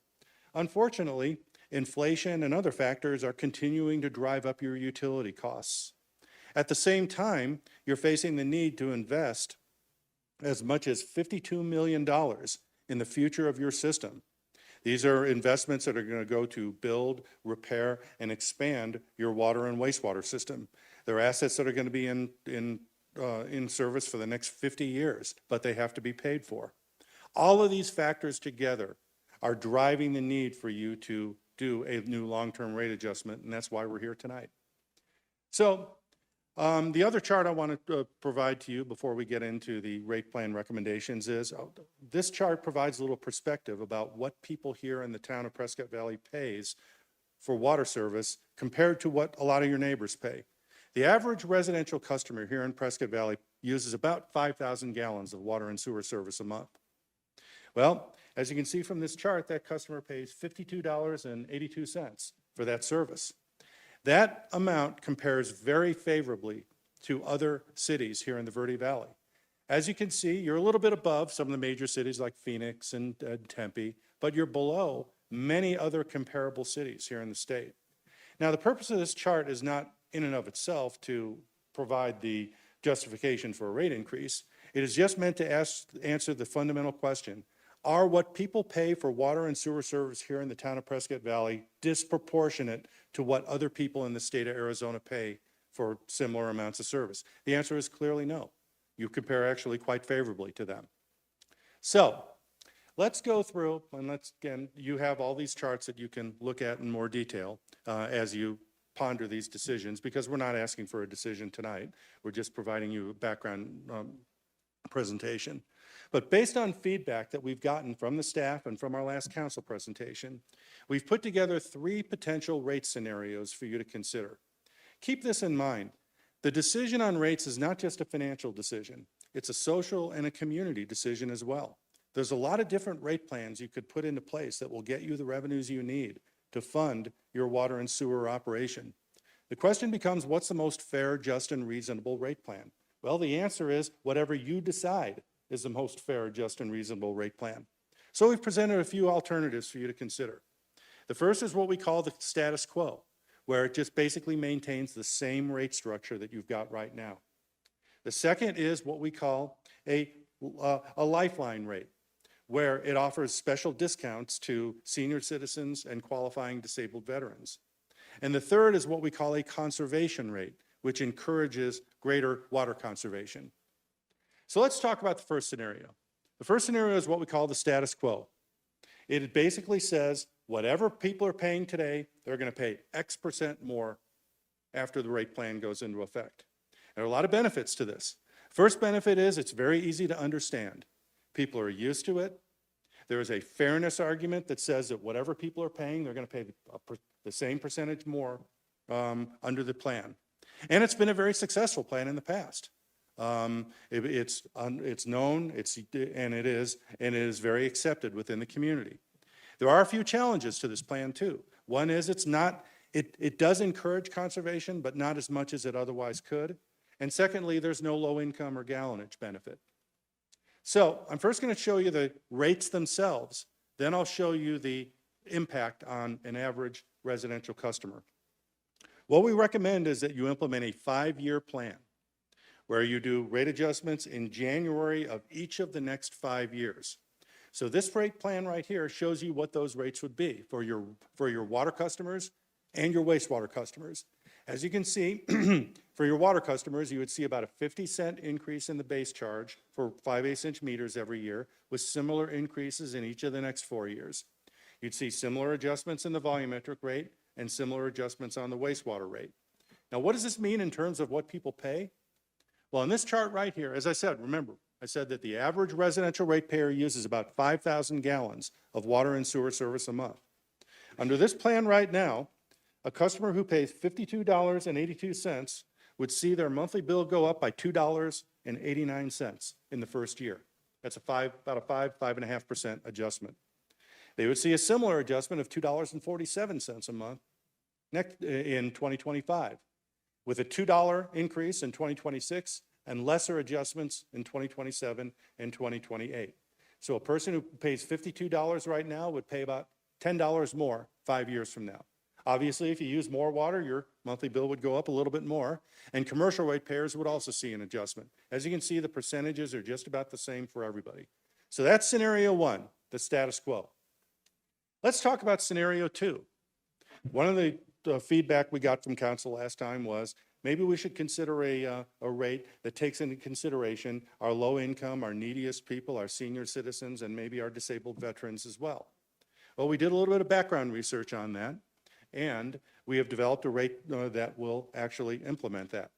Unfortunately, inflation and other factors are continuing to drive up your utility costs. At the same time, you're facing the need to invest as much as $52 million in the future of your system. These are investments that are going to go to build, repair, and expand your water and wastewater system. They're assets that are going to be in service for the next 50 years, but they have to be paid for. All of these factors together are driving the need for you to do a new long-term rate adjustment, and that's why we're here tonight. So the other chart I want to provide to you before we get into the rate plan recommendations is this chart provides a little perspective about what people here in the town of Prescott Valley pays for water service compared to what a lot of your neighbors pay. The average residential customer here in Prescott Valley uses about 5,000 gallons of water and sewer service a month. Well, as you can see from this chart, that customer pays $52.82 for that service. That amount compares very favorably to other cities here in the Verde Valley. As you can see, you're a little bit above some of the major cities like Phoenix and Tempe, but you're below many other comparable cities here in the state. Now, the purpose of this chart is not in and of itself to provide the justification for a rate increase. It is just meant to answer the fundamental question: are what people pay for water and sewer service here in the town of Prescott Valley disproportionate to what other people in the state of Arizona pay for similar amounts of service? The answer is clearly no. You compare actually quite favorably to them. So let's go through, and again, you have all these charts that you can look at in more detail as you ponder these decisions, because we're not asking for a decision tonight. We're just providing you a background presentation. But based on feedback that we've gotten from the staff and from our last council presentation, we've put together 3 potential rate scenarios for you to consider. Keep this in mind. The decision on rates is not just a financial decision. It's a social and a community decision as well. There's a lot of different rate plans you could put into place that will get you the revenues you need to fund your water and sewer operation. The question becomes, what's the most fair, just, and reasonable rate plan? Well, the answer is whatever you decide is the most fair, just, and reasonable rate plan. So we've presented a few alternatives for you to consider. The first is what we call the status quo, where it just basically maintains the same rate structure that you've got right now. The second is what we call a lifeline rate, where it offers special discounts to senior citizens and qualifying disabled veterans. And the third is what we call a conservation rate, which encourages greater water conservation. So let's talk about the first scenario. The first scenario is what we call the status quo. It basically says whatever people are paying today, they're going to pay X% more after the rate plan goes into effect. There are a lot of benefits to this. First benefit is it's very easy to understand. People are used to it. There is a fairness argument that says that whatever people are paying, they're going to pay the same percentage more under the plan. And it's been a very successful plan in the past. It's known, and it is very accepted within the community. There are a few challenges to this plan too. One is it does encourage conservation, but not as much as it otherwise could. And secondly, there's no low income or gallonage benefit. So I'm first going to show you the rates themselves, then I'll show you the impact on an average residential customer. What we recommend is that you implement a 5-year plan where you do rate adjustments in January of each of the next 5 years. So this rate plan right here shows you what those rates would be for your water customers and your wastewater customers. As you can see, for your water customers, you would see about a 50-cent increase in the base charge for 5/8-inch meters every year, with similar increases in each of the next 4 years. You'd see similar adjustments in the volumetric rate and similar adjustments on the wastewater rate. Now, what does this mean in terms of what people pay? Well, in this chart right here, as I said, remember, I said that the average residential ratepayer uses about 5,000 gallons of water and sewer service a month. Under this plan right now, a customer who pays $52.82 would see their monthly bill go up by $2.89 in the first year. That's about a 5.5% adjustment. They would see a similar adjustment of $2.47 a month in 2025, with a $2 increase in 2026 and lesser adjustments in 2027 and 2028. So a person who pays $52 right now would pay about $10 more 5 years from now. Obviously, if you use more water, your monthly bill would go up a little bit more, and commercial ratepayers would also see an adjustment. As you can see, the percentages are just about the same for everybody. So that's scenario one, the status quo. Let's talk about scenario 2. One of the feedback we got from council last time was maybe we should consider a rate that takes into consideration our low income, our neediest people, our senior citizens, and maybe our disabled veterans as well. Well, we did a little bit of background research on that, and we have developed a rate that will actually implement that.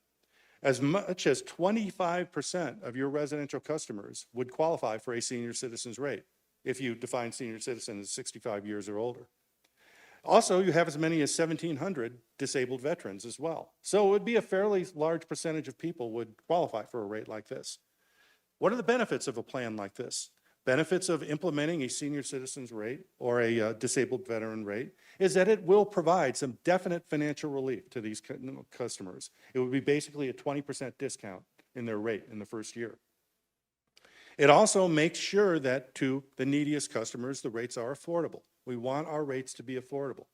As much as 25% of your residential customers would qualify for a senior citizens rate if you define senior citizen as 65 years or older. Also, you have as many as 1,700 disabled veterans as well. So it would be a fairly large percentage of people would qualify for a rate like this. What are the benefits of a plan like this? Benefits of implementing a senior citizens rate or a disabled veteran rate is that it will provide some definite financial relief to these customers. It would be basically a 20% discount in their rate in the first year. It also makes sure that to the neediest customers, the rates are affordable. We want our rates to be affordable.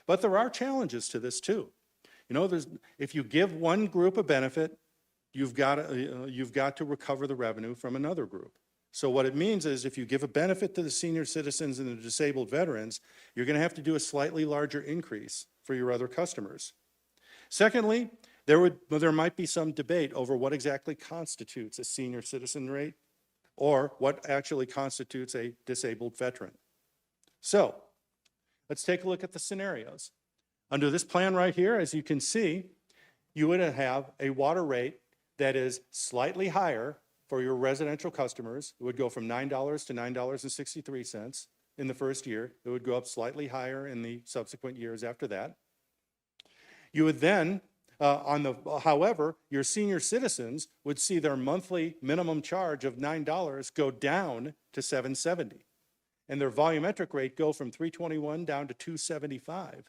But there are challenges to this too. You know, if you give one group a benefit, you've got to recover the revenue from another group. So what it means is if you give a benefit to the senior citizens and the disabled veterans, you're going to have to do a slightly larger increase for your other customers. Secondly, there might be some debate over what exactly constitutes a senior citizen rate or what actually constitutes a disabled veteran. So let's take a look at the scenarios. Under this plan right here, as you can see, you would have a water rate that is slightly higher for your residential customers. It would go from $9 to $9.63 in the first year. It would go up slightly higher in the subsequent years after that. You would then, however, your senior citizens would see their monthly minimum charge of $9 go down to $7.70. And their volumetric rate go from $3.21 down to $2.75.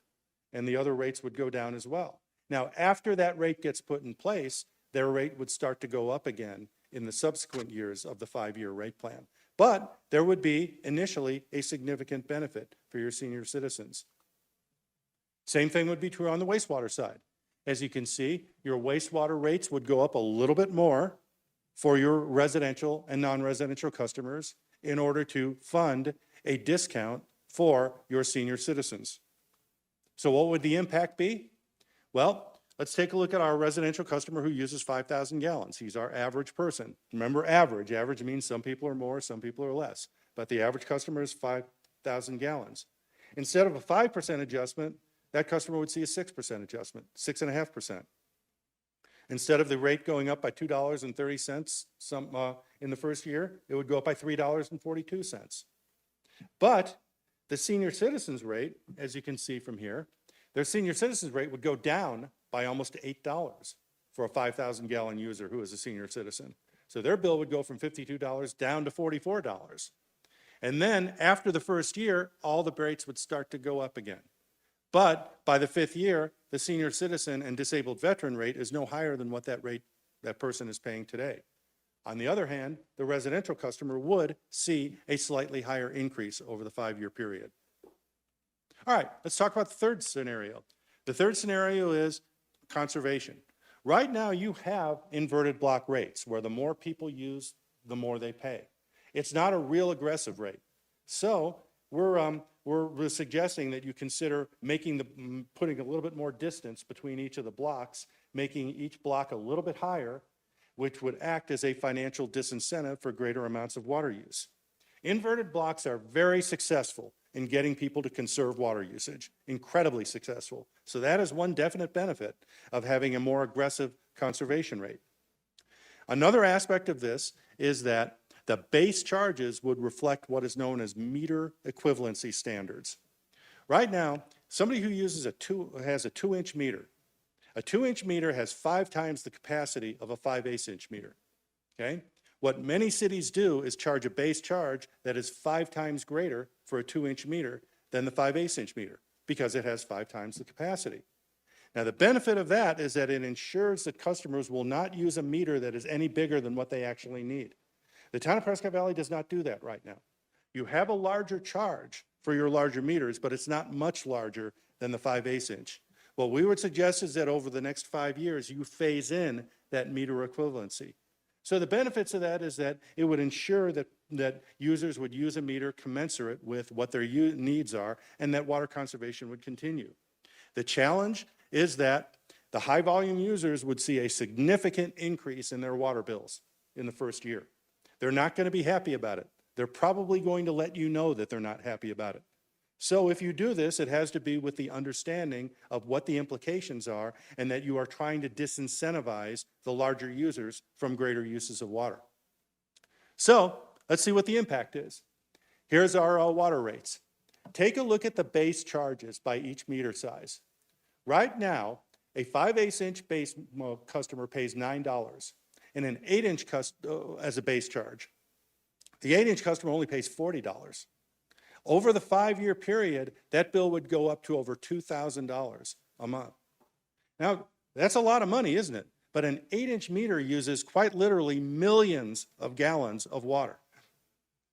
And the other rates would go down as well. Now, after that rate gets put in place, their rate would start to go up again in the subsequent years of the 5-year rate plan. But there would be initially a significant benefit for your senior citizens. Same thing would be true on the wastewater side. As you can see, your wastewater rates would go up a little bit more for your residential and non-residential customers in order to fund a discount for your senior citizens. So what would the impact be? Well, let's take a look at our residential customer who uses 5,000 gallons. He's our average person. Remember, average. Average means some people are more, some people are less. But the average customer is 5,000 gallons. Instead of a 5% adjustment, that customer would see a 6% adjustment, 6.5%. Instead of the rate going up by $2.30 in the first year, it would go up by $3.42. But the senior citizens rate, as you can see from here, their senior citizens rate would go down by almost $8 for a 5,000 gallon user who is a senior citizen. So their bill would go from $52 down to $44. And then after the first year, all the rates would start to go up again. But by the 5th year, the senior citizen and disabled veteran rate is no higher than what that person is paying today. On the other hand, the residential customer would see a slightly higher increase over the 5-year period. All right, let's talk about the third scenario. The third scenario is conservation. Right now, you have inverted block rates where the more people use, the more they pay. It's not a real aggressive rate. So we're suggesting that you consider putting a little bit more distance between each of the blocks, making each block a little bit higher, which would act as a financial disincentive for greater amounts of water use. Inverted blocks are very successful in getting people to conserve water usage, incredibly successful. So that is one definite benefit of having a more aggressive conservation rate. Another aspect of this is that the base charges would reflect what is known as meter equivalency standards. Right now, somebody who uses has a 2-inch meter. A 2-inch meter has 5 times the capacity of a 5/8-inch meter, okay? What many cities do is charge a base charge that is 5 times greater for a 2-inch meter than the 5/8-inch meter because it has 5 times the capacity. Now, the benefit of that is that it ensures that customers will not use a meter that is any bigger than what they actually need. The town of Prescott Valley does not do that right now. You have a larger charge for your larger meters, but it's not much larger than the 5/8-inch. What we would suggest is that over the next 5 years, you phase in that meter equivalency. So the benefits of that is that it would ensure that that users would use a meter commensurate with what their needs are, and that water conservation would continue. The challenge is that the high-volume users would see a significant increase in their water bills in the first year. They're not going to be happy about it. They're probably going to let you know that they're not happy about it. So if you do this, it has to be with the understanding of what the implications are and that you are trying to disincentivize the larger users from greater uses of water. So let's see what the impact is. Here's our water rates. Take a look at the base charges by each meter size. Right now, a 5/8" base customer pays $9 and an 8" as a base charge. The 8" customer only pays $40. Over the 5-year period, that bill would go up to over $2,000 a month. Now, that's a lot of money, isn't it? But an 8" meter uses quite literally millions of gallons of water.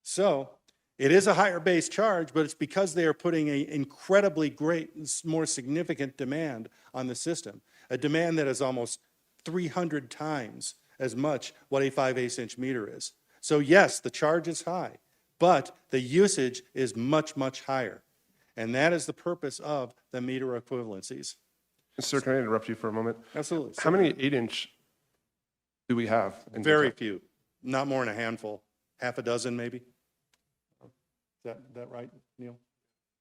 So it is a higher base charge, but it's because they are putting an incredibly great, more significant demand on the system, a demand that is almost 300 times as much what a 5/8" meter is. So yes, the charge is high, but the usage is much, much higher. And that is the purpose of the meter equivalencies. Sir, can I interrupt you for a moment? Absolutely. How many 8" do we have? in Very total? few, not more than a handful, half a dozen maybe. Is that right, Neil?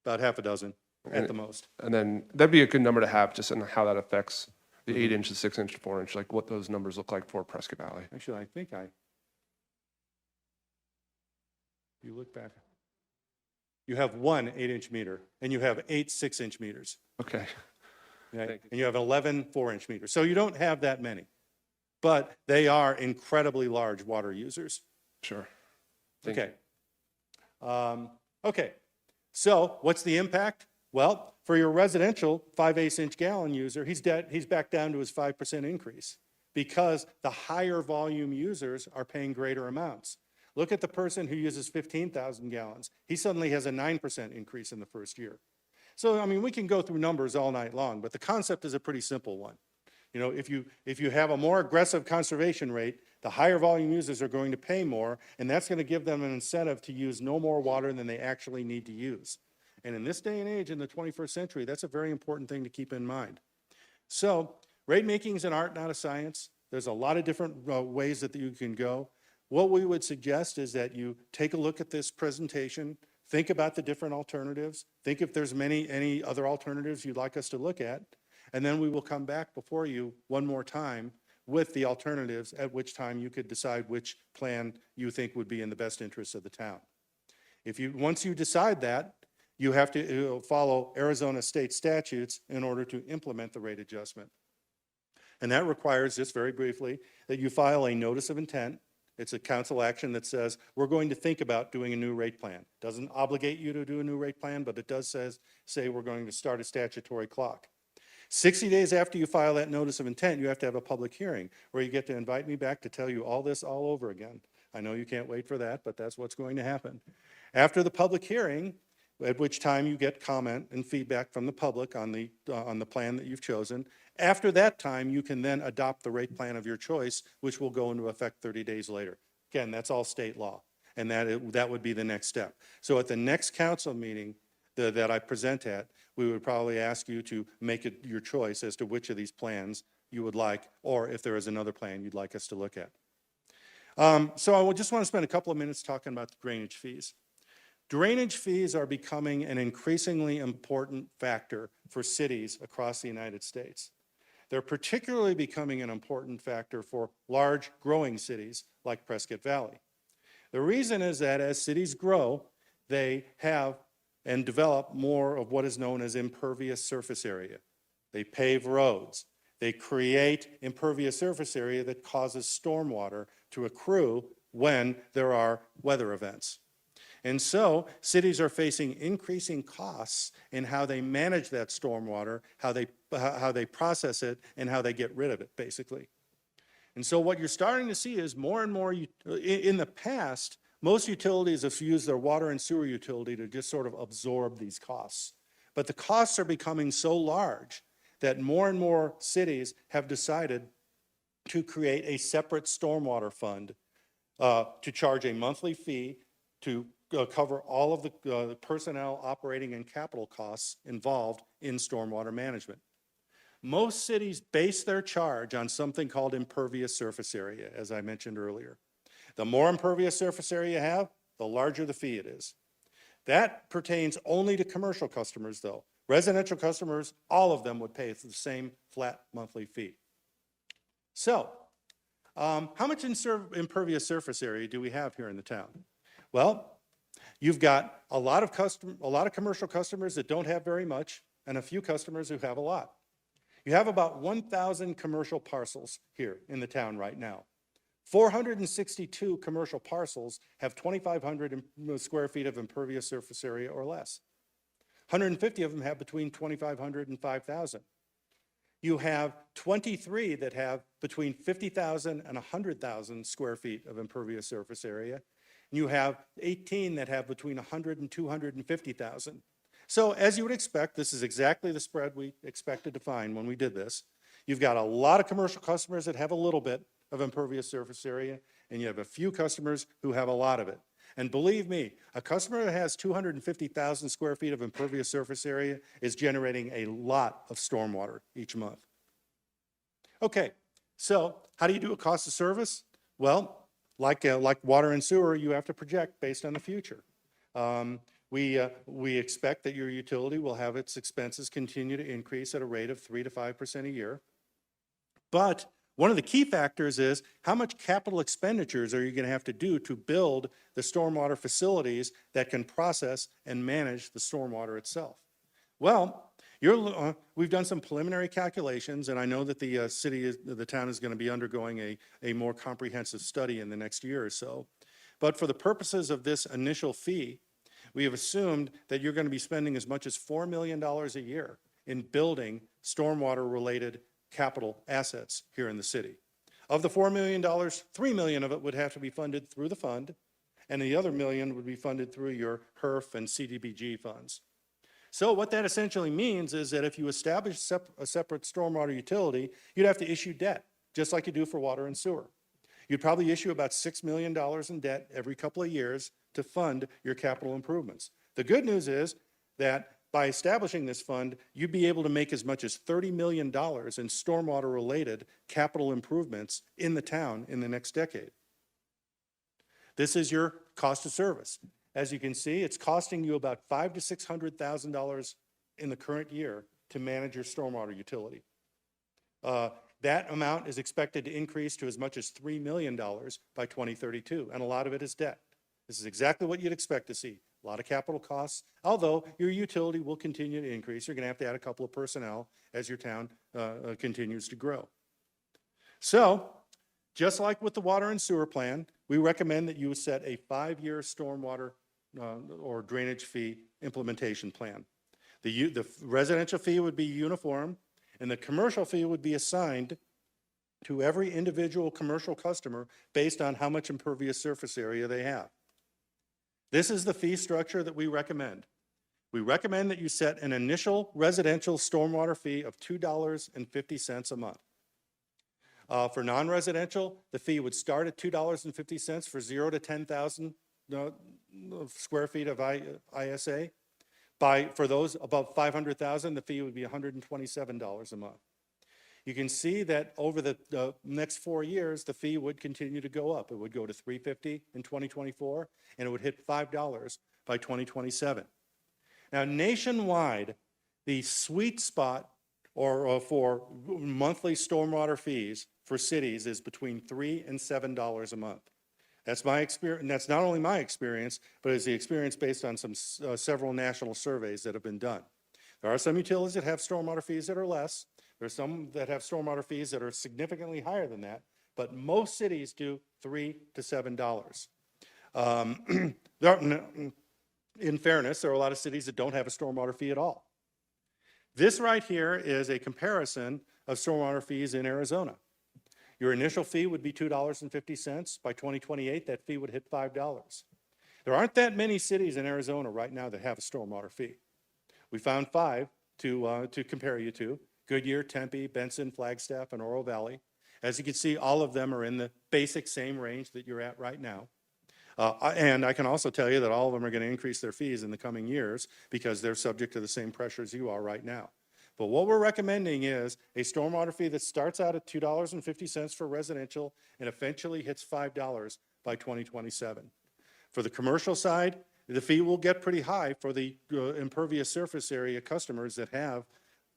About half a dozen at the most. And then that'd be a good number to have, just on how that affects the 8", the 6", the 4", like what those numbers look like for Prescott Valley. Actually, I think you look back, you have one 8" meter and you have 8 6" meters. Okay. Right? And you have 11 4" meters. So you don't have that many, but they are incredibly large water users. Sure. Okay. Okay. So what's the impact? Well, for your residential 5/8" gallon user, he's back down to his 5% increase because the higher volume users are paying greater amounts. Look at the person who uses 15,000 gallons. He suddenly has a 9% increase in the first year. So, I mean, we can go through numbers all night long, but the concept is a pretty simple one. You know, if you have a more aggressive conservation rate, the higher volume users are going to pay more, and that's going to give them an incentive to use no more water than they actually need to use. And in this day and age, in the 21st century, that's a very important thing to keep in mind. So, rate making is an art, not a science. There's a lot of different ways that you can go. What we would suggest is that you take a look at this presentation, think about the different alternatives, think if there's any other alternatives you'd like us to look at, and then we will come back before you one more time with the alternatives, at which time you could decide which plan you think would be in the best interest of the town. Once you decide that, you have to follow Arizona state statutes in order to implement the rate adjustment. And that requires, just very briefly, that you file a notice of intent. It's a council action that says, we're going to think about doing a new rate plan. Doesn't obligate you to do a new rate plan, but it does say we're going to start a statutory clock. 60 days after you file that notice of intent, you have to have a public hearing where you get to invite me back to tell you all this all over again. I know you can't wait for that, but that's what's going to happen. After the public hearing, at which time you get comment and feedback from the public on the plan that you've chosen. After that time, you can then adopt the rate plan of your choice, which will go into effect 30 days later. Again, that's all state law, and that would be the next step. So at the next council meeting that I present at, we would probably ask you to make it your choice as to which of these plans you would like, or if there is another plan you'd like us to look at. So I just want to spend a couple of minutes talking about the drainage fees. Drainage fees are becoming an increasingly important factor for cities across the United States. They're particularly becoming an important factor for large growing cities like Prescott Valley. The reason is that as cities grow, they have and develop more of what is known as impervious surface area. They pave roads. They create impervious surface area that causes stormwater to accrue when there are weather events. And so cities are facing increasing costs in how they manage that stormwater, how they process it, and how they get rid of it, basically. And so what you're starting to see is more and more, in the past, most utilities have used their water and sewer utility to just sort of absorb these costs. But the costs are becoming so large that more and more cities have decided to create a separate stormwater fund to charge a monthly fee to cover all of the personnel, operating, and capital costs involved in stormwater management. Most cities base their charge on something called impervious surface area, as I mentioned earlier. The more impervious surface area you have, the larger the fee it is. That pertains only to commercial customers, though. Residential customers, all of them would pay the same flat monthly fee. So, how much impervious surface area do we have here in the town? Well, you've got a lot of commercial customers that don't have very much, and a few customers who have a lot. You have about 1,000 commercial parcels here in the town right now. 462 commercial parcels have 2,500 square feet of impervious surface area or less. 150 of them have between 2,500 and 5,000. You have 23 that have between 50,000 and 100,000 square feet of impervious surface area. And you have 18 that have between 100 and 250,000. So as you would expect, this is exactly the spread we expected to find when we did this. You've got a lot of commercial customers that have a little bit of impervious surface area, and you have a few customers who have a lot of it. And believe me, a customer that has 250,000 square feet of impervious surface area is generating a lot of stormwater each month. Okay, so how do you do a cost of service? Well, like water and sewer, you have to project based on the future. We expect that your utility will have its expenses continue to increase at a rate of 3 to 5% a year. But one of the key factors is how much capital expenditures are you going to have to do to build the stormwater facilities that can process and manage the stormwater itself? Well, we've done some preliminary calculations, and I know that the town is going to be undergoing a more comprehensive study in the next year or so. But for the purposes of this initial fee, we have assumed that you're going to be spending as much as $4 million a year in building stormwater-related capital assets here in the city. Of the $4 million, $3 million of it would have to be funded through the fund, and the other $1 million would be funded through your HERF and CDBG funds. So what that essentially means is that if you establish a separate stormwater utility, you'd have to issue debt, just like you do for water and sewer. You'd probably issue about $6 million in debt every couple of years to fund your capital improvements. The good news is that by establishing this fund, you'd be able to make as much as $30 million in stormwater-related capital improvements in the town in the next decade. This is your cost of service. As you can see, it's costing you about $500,000 to $600,000 in the current year to manage your stormwater utility. That amount is expected to increase to as much as $3 million by 2032, and a lot of it is debt. This is exactly what you'd expect to see. A lot of capital costs, although your utility will continue to increase. You're going to have to add a couple of personnel as your town continues to grow. So, just like with the water and sewer plan, we recommend that you set a 5-year stormwater or drainage fee implementation plan. The residential fee would be uniform, and the commercial fee would be assigned to every individual commercial customer based on how much impervious surface area they have. This is the fee structure that we recommend. We recommend that you set an initial residential stormwater fee of $2.50 a month. For non-residential, the fee would start at $2.50 for 0 to 10,000 square feet of ISA. For those above 500,000, the fee would be $127 a month. You can see that over the next 4 years, the fee would continue to go up. It would go to $3.50 in 2024, and it would hit $5 by 2027. Now, nationwide, the sweet spot for monthly stormwater fees for cities is between $3 and $7 a month. That's my experience, and that's not only my experience, but it's the experience based on several national surveys that have been done. There are some utilities that have stormwater fees that are less. There are some that have stormwater fees that are significantly higher than that, but most cities do $3 to $7. In fairness, there are a lot of cities that don't have a stormwater fee at all. This right here is a comparison of stormwater fees in Arizona. Your initial fee would be $2.50. By 2028, that fee would hit $5. There aren't that many cities in Arizona right now that have a stormwater fee. We found 5 to compare you to: Goodyear, Tempe, Benson, Flagstaff, and Oro Valley. As you can see, all of them are in the basic same range that you're at right now. And I can also tell you that all of them are going to increase their fees in the coming years because they're subject to the same pressures you are right now. But what we're recommending is a stormwater fee that starts out at $2.50 for residential and eventually hits $5 by 2027. For the commercial side, the fee will get pretty high for the impervious surface area customers that have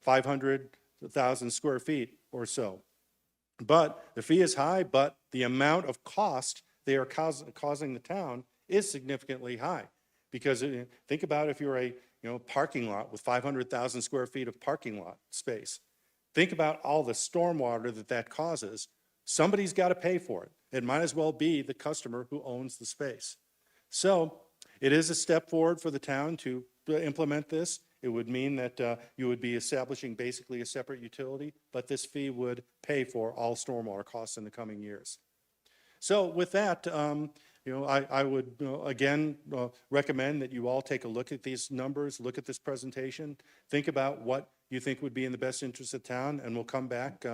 500,000 square feet or so. But the fee is high, but the amount of cost they are causing the town is significantly high. Because think about if you're a parking lot with 500,000 square feet of parking lot space. Think about all the stormwater that causes. Somebody's got to pay for it. It might as well be the customer who owns the space. So it is a step forward for the town to implement this. It would mean that you would be establishing basically a separate utility, but this fee would pay for all stormwater costs in the coming years. So with that, I would again recommend that you all take a look at these numbers, look at this presentation, think about what you think would be in the best interest of town, and we'll come back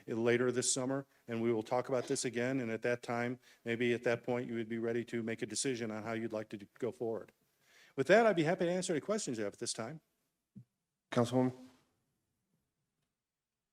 later this summer and we will talk about this again. And at that time, maybe at that point, you would be ready to make a decision on how you'd like to go forward. With that, I'd be happy to answer any questions you have at this time. Councilwoman?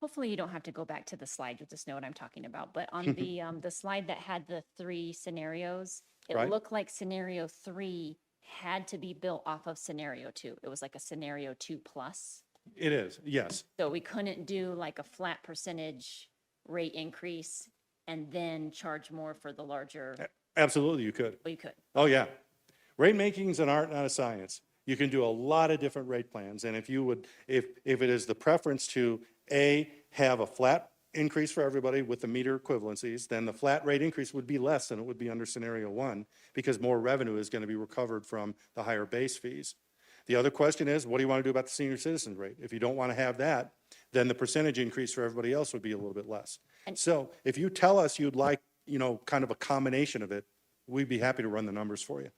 Hopefully you don't have to go back to the slide, you'll just know what I'm talking about. But on the slide that had the 3 scenarios, it Right. looked like scenario 3 had to be built off of scenario 2. It was like a scenario 2 plus. It is, yes. So we couldn't do like a flat percentage rate increase and then charge more for the larger, Absolutely, you could. well, you could. Oh, yeah. Rate making is an art, not a science. You can do a lot of different rate plans. And if it is the preference to have a flat increase for everybody with the meter equivalencies, then the flat rate increase would be less than it would be under scenario 1 because more revenue is going to be recovered from the higher base fees. The other question is, what do you want to do about the senior citizen rate? If you don't want to have that, then the percentage increase for everybody else would be a little bit less. So if you tell us you'd like, kind of a combination of it, we'd be happy to run the numbers for you.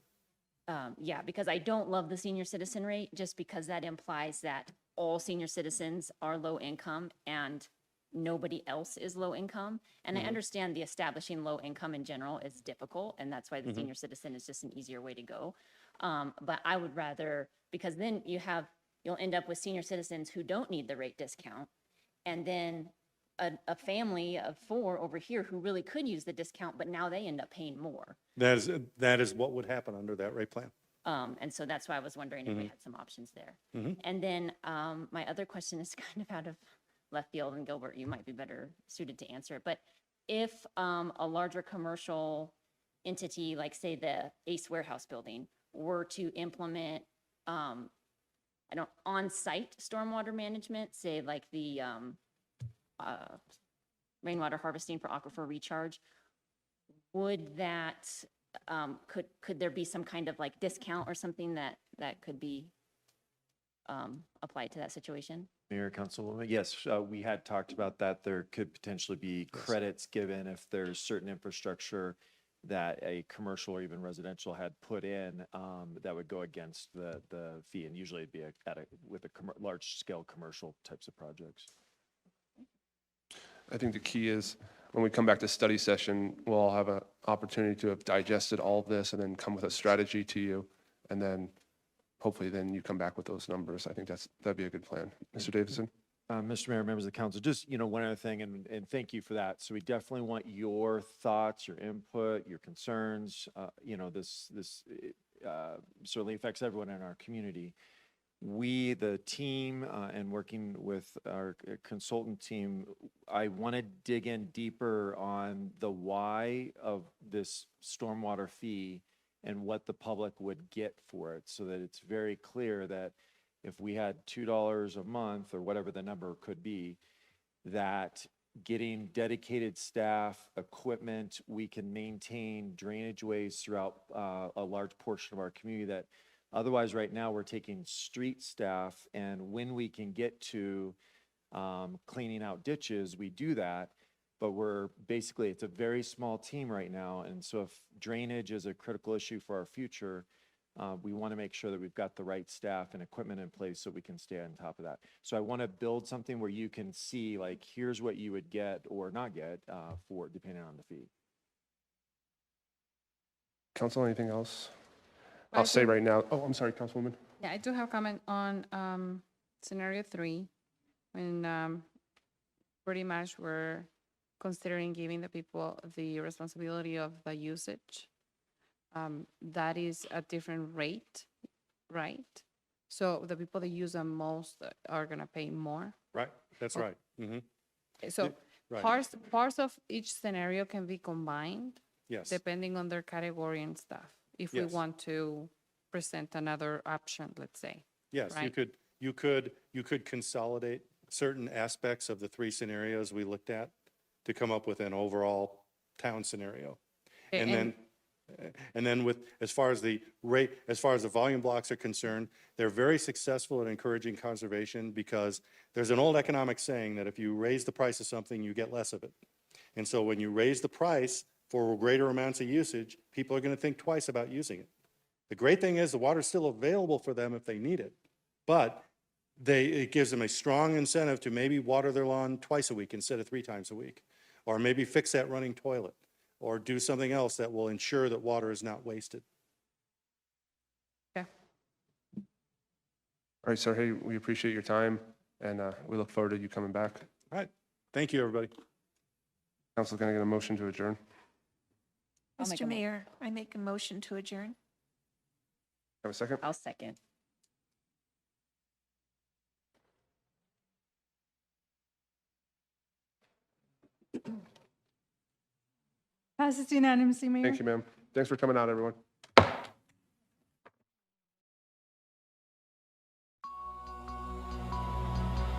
Yeah, because I don't love the senior citizen rate, just because that implies that all senior citizens are low income and nobody else is low income. And I understand the establishing low income in general is difficult, and that's why the senior citizen is just an easier way to go. But I would rather, because then you'll end up with senior citizens who don't need the rate discount, and then a family of 4 over here who really could use the discount, but now they end up paying more. That is what would happen under that rate plan. And so that's why I was wondering if we had some options there. And then my other question is kind of out of left field, and Gilbert, you might be better suited to answer it. But if a larger commercial entity, like say the Ace Warehouse building, were to implement on-site stormwater management, say like the rainwater harvesting for aquifer recharge, would that, could there be some kind of like discount or something that could be applied to that situation? Mayor, Councilwoman, yes, we had talked about that. There could potentially be credits given if there's certain infrastructure that a commercial or even residential had put in that would go against the fee. And usually it'd be with a large scale commercial types of projects. I think the key is when we come back to study session, we'll all have an opportunity to have digested all of this and then come with a strategy to you. And then hopefully then you come back with those numbers. I think that'd be a good plan. Mr. Davidson? Mr. Mayor, members of the council, just, one other thing, and thank you for that. So we definitely want your thoughts, your input, your concerns. This certainly affects everyone in our community. We, the team, and working with our consultant team, I want to dig in deeper on the why of this stormwater fee and what the public would get for it, so that it's very clear that if we had $2 a month or whatever the number could be, that getting dedicated staff, equipment, we can maintain drainage ways throughout a large portion of our community that otherwise right now we're taking street staff, and when we can get to cleaning out ditches, we do that. But it's a very small team right now. And so if drainage is a critical issue for our future, we want to make sure that we've got the right staff and equipment in place so we can stay on top of that. So I want to build something where you can see, like, here's what you would get or not get for depending on the fee. Council, anything else? I I'll say think- right now, oh, I'm sorry, Councilwoman. Yeah, I do have comment on scenario 3, when pretty much we're considering giving the people the responsibility of the usage. That is a different rate, right? So the people that use the most are gonna pay more. Right, that's right. Mhm. So right. parts of each scenario can be combined Yes, depending on their category and stuff. If we Yes. want to present another option, let's say. yes, right? you could consolidate certain aspects of the three scenarios we looked at to come up with an overall town scenario. And then with, as far as the rate, as far as the volume blocks are concerned, they're very successful at encouraging conservation because there's an old economic saying that if you raise the price of something, you get less of it. And so when you raise the price for greater amounts of usage, people are going to think twice about using it. The great thing is the water's still available for them if they need it, but it gives them a strong incentive to maybe water their lawn twice a week instead of 3 times a week, or maybe fix that running toilet, or do something else that will ensure that water is not wasted. Okay. All right, sir, hey, we appreciate your time, and we look forward to you coming back. All right, thank you, everybody. Council, can I get a motion to adjourn? Mr. Mayor, I make a motion to adjourn. Have a second? I'll second. Passes unanimously, Mayor. Thank you, ma'am. Thanks for coming out, everyone.